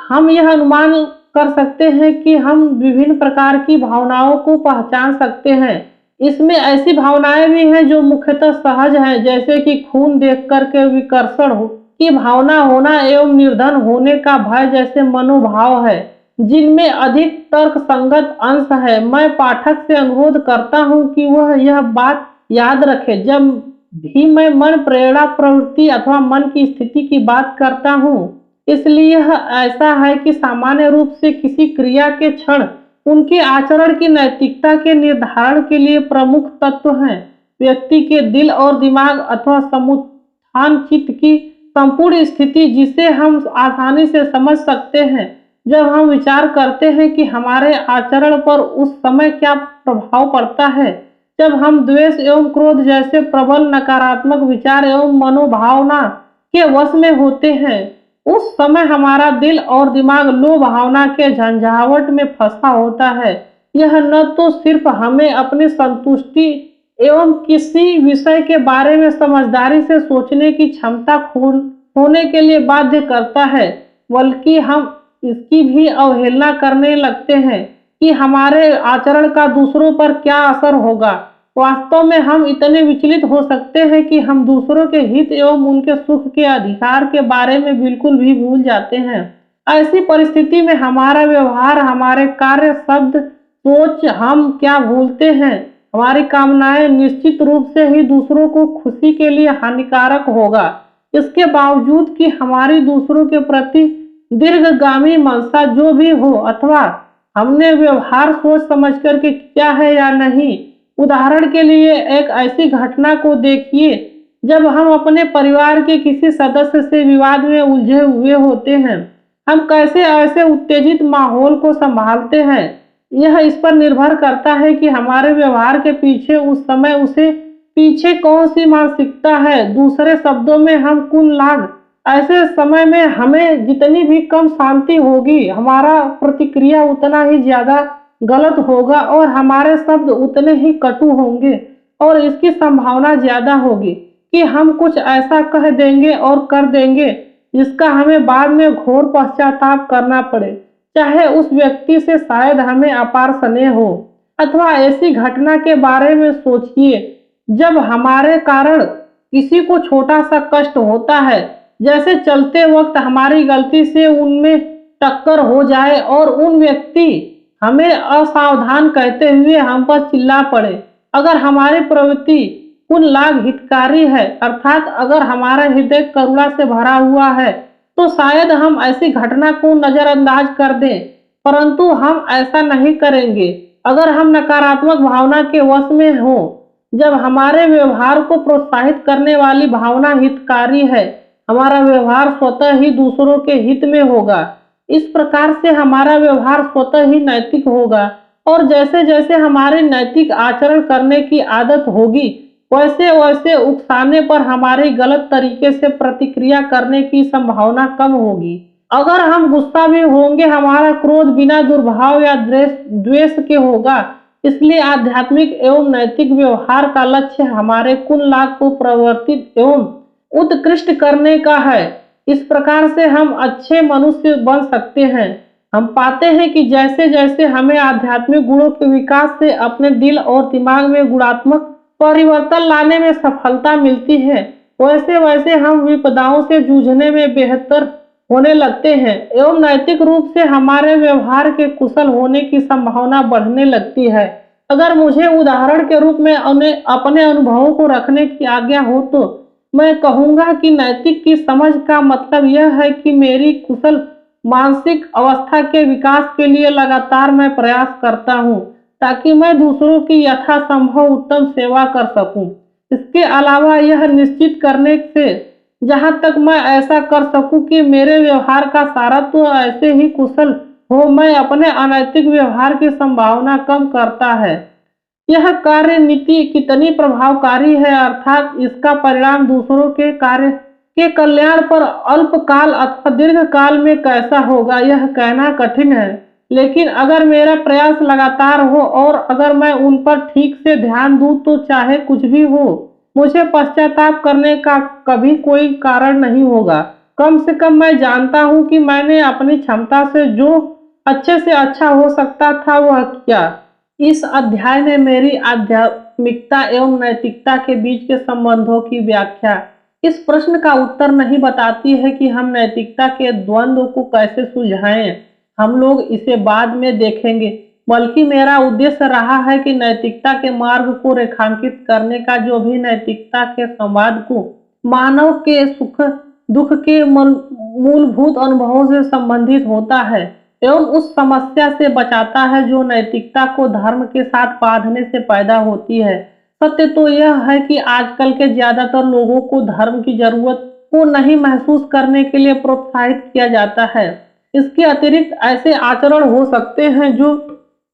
हम यह अनुमान कर सकते हैं कि हम विभिन्न प्रकार की भावनाओं को पहचान सकते हैं। इसमें ऐसी भावनाएं भी हैं जो मुख्यतः सहज हैं, जैसे कि खून देख कर के विकर्षण की भावना होना एवं निर्धन होने का भय जैसे मनोभाव है, जिनमें अधिक तर्क संगत अंश है। मैं पाठक से अनुरोध करता हूं कि वह यह बात याद रखे जब भी मैं मन, प्रेरणा, प्रवृत्ति अथवा मन की स्थिति की बात करता हूं। इसलिए यह ऐसा है कि सामान्य रूप से किसी क्रिया के क्षण उनके आचरण की नैतिकता के निर्धारण के लिए प्रमुख तत्व हैं। व्यक्ति के दिल और दिमाग अथवा समुत्थान चित्त की संपूर्ण स्थिति, जिसे हम आसानी से समझ सकते हैं जब हम विचार करते हैं कि हमारे आचरण पर उस समय क्या प्रभाव पड़ता है। जब हम द्वेष एवं क्रोध जैसे प्रबल नकारात्मक विचार एवं मनोभावना के वश में होते हैं, उस समय हमारा दिल और दिमाग लो भावना के झंझावट में फंसा होता है। यह न तो सिर्फ हमें अपनी संतुष्टि एवं किसी विषय के बारे में समझदारी से सोचने की क्षमता होने के लिए बाध्य करता है, बल्कि हम इसकी भी अवहेलना करने लगते हैं कि हमारे आचरण का दूसरों पर क्या असर होगा। वास्तव में हम इतने विचलित हो सकते हैं कि हम दूसरों के हित एवं उनके सुख के अधिकार के बारे में बिल्कुल भी भूल जाते हैं। ऐसी परिस्थिति में हमारा व्यवहार, हमारे कार्य, शब्द, सोच, हम क्या भूलते हैं, हमारी कामनाएं निश्चित रूप से ही दूसरों को खुशी के लिए हानिकारक होगा। इसके बावजूद कि हमारी दूसरों के प्रति दीर्घगामी मंशा जो भी हो अथवा हमने व्यवहार सोच समझ करके किया है या नहीं। उदाहरण के लिए एक ऐसी घटना को देखिए जब हम अपने परिवार के किसी सदस्य से विवाद में उलझे हुए होते हैं। हम कैसे ऐसे उत्तेजित माहौल को संभालते हैं, यह इस पर निर्भर करता है कि हमारे व्यवहार के पीछे उस समय उसे पीछे कौन सी मानसिकता है। दूसरे शब्दों में हम कुल लाग ऐसे समय में हमें जितनी भी कम शांति होगी, हमारा प्रतिक्रिया उतना ही ज्यादा गलत होगा और हमारे शब्द उतने ही कटु होंगे और इसकी संभावना ज्यादा होगी कि हम कुछ ऐसा कह देंगे और कर देंगे जिसका हमें बाद में घोर पश्चाताप करना पड़े, चाहे उस व्यक्ति से शायद हमें अपार स्नेह हो। अथवा ऐसी घटना के बारे में सोचिए जब हमारे कारण किसी को छोटा सा कष्ट होता है, जैसे चलते वक्त हमारी गलती से उनमें टक्कर हो जाए और उन व्यक्ति हमें असावधान कहते हुए हम पर चिल्ला पड़े। अगर हमारी प्रवृत्ति कुल लाग हितकारी है, अर्थात अगर हमारा हृदय करुणा से भरा हुआ है, तो शायद हम ऐसी घटना को नजरअंदाज कर दें, परंतु हम ऐसा नहीं करेंगे। अगर हम नकारात्मक भावना के वश में हो, जब हमारे व्यवहार को प्रोत्साहित करने वाली भावना हितकारी है, हमारा व्यवहार स्वतः ही दूसरों के हित में होगा। इस प्रकार से हमारा व्यवहार स्वतः ही नैतिक होगा और जैसे जैसे हमारे नैतिक आचरण करने की आदत होगी, वैसे वैसे उकसाने पर हमारी गलत तरीके से प्रतिक्रिया करने की संभावना कम होगी। अगर हम गुस्सा भी होंगे, हमारा क्रोध बिना दुर्भाव या द्वेष के होगा। इसलिए आध्यात्मिक एवं नैतिक व्यवहार का लक्ष्य हमारे कुल लाग को परिवर्तित एवं उत्कृष्ट करने का है। इस प्रकार से हम अच्छे मनुष्य बन सकते हैं। हम पाते हैं कि जैसे जैसे हमें आध्यात्मिक गुणों के विकास से अपने दिल और दिमाग में गुणात्मक परिवर्तन लाने में सफलता मिलती है, वैसे वैसे हम विपदाओं से जूझने में बेहतर होने लगते हैं एवं नैतिक रूप से हमारे व्यवहार के कुशल होने की संभावना बढ़ने लगती है। अगर मुझे उदाहरण के रूप में अपने अनुभवों को रखने की आज्ञा हो तो मैं कहूँगा कि नैतिक की समझ का मतलब यह है कि मेरी कुशल मानसिक अवस्था के विकास के लिए लगातार मैं प्रयास करता हूँ ताकि मैं दूसरों की यथासंभव उत्तम सेवा कर सकूं। इसके अलावा यह निश्चित करने से जहाँ तक मैं ऐसा कर सकूं कि मेरे व्यवहार का सारा तो ऐसे ही कुशल हो, मैं अपने अनैतिक व्यवहार की संभावना कम करता है। यह कार्य नीति कितनी प्रभावकारी है, अर्थात इसका परिणाम दूसरों के कार्य के कल्याण पर अल्पकाल अथवा दीर्घ काल में कैसा होगा, यह कहना कठिन है। लेकिन अगर मेरा प्रयास लगातार हो और अगर मैं उन पर ठीक से ध्यान दूं तो चाहे कुछ भी हो, मुझे पश्चाताप करने का कभी कोई कारण नहीं होगा। कम से कम मैं जानता हूं कि मैंने अपनी क्षमता से जो अच्छे से अच्छा हो सकता था वह किया। इस अध्याय में मेरी आध्यात्मिकता एवं नैतिकता के बीच के संबंधों की व्याख्या इस प्रश्न का उत्तर नहीं बताती है कि हम नैतिकता के द्वंद्व को कैसे सुलझाएं। हम लोग इसे बाद में देखेंगे, बल्कि मेरा उद्देश्य रहा है कि नैतिकता के मार्ग को रेखांकित करने का जो भी नैतिकता के संवाद को मानव के सुख दुख के मूलभूत अनुभवों से संबंधित होता है एवं उस समस्या से बचाता है जो नैतिकता को धर्म के साथ बांधने से पैदा होती है। सत्य तो यह है कि आजकल के ज्यादातर लोगों को धर्म की जरूरत को नहीं महसूस करने के लिए प्रोत्साहित किया जाता है। इसके अतिरिक्त ऐसे आचरण हो सकते हैं जो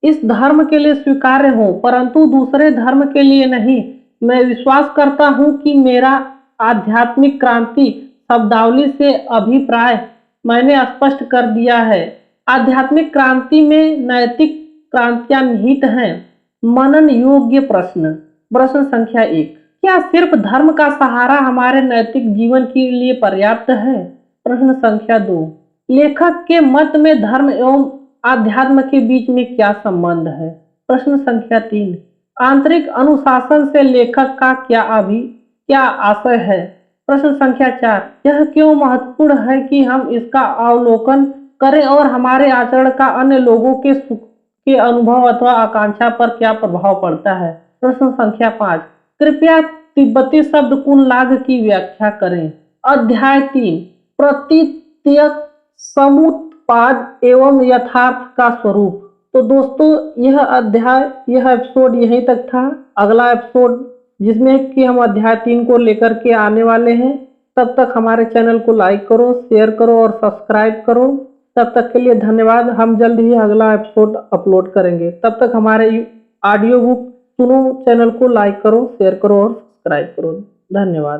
इस धर्म के लिए स्वीकार्य हो परंतु दूसरे धर्म के लिए नहीं। मैं विश्वास करता हूँ कि मेरा आध्यात्मिक क्रांति शब्दावली से अभिप्राय मैंने स्पष्ट कर दिया है। आध्यात्मिक क्रांति में नैतिक क्रांतियां निहित हैं। मनन योग्य प्रश्न। प्रश्न संख्या 1, क्या सिर्फ धर्म का सहारा हमारे नैतिक जीवन के लिए पर्याप्त है? प्रश्न संख्या 2, लेखक के मत में धर्म एवं आध्यात्म के बीच में क्या संबंध है? प्रश्न संख्या 3, आंतरिक अनुशासन से लेखक का क्या आशय है? प्रश्न संख्या 4, यह क्यों महत्वपूर्ण है कि हम इसका अवलोकन करें और हमारे आचरण का अन्य लोगों के सुख के अनुभव अथवा आकांक्षा पर क्या प्रभाव पड़ता है? प्रश्न संख्या 5, कृपया तिब्बती शब्द कुनलाग की व्याख्या करें। अध्याय 3, प्रतीत्यक समुत्पाद एवं यथार्थ का स्वरूप। तो दोस्तों यह एपिसोड यहीं तक था। अगला एपिसोड जिसमें कि हम अध्याय 3 को लेकर के आने वाले हैं। तब तक हमारे चैनल को लाइक करो, शेयर करो और सब्सक्राइब करो। तब तक के लिए धन्यवाद। हम जल्द ही अगला एपिसोड अपलोड करेंगे। तब तक हमारे ऑडियो बुक सुनो, चैनल को लाइक करो, शेयर करो और सब्सक्राइब करो। धन्यवाद।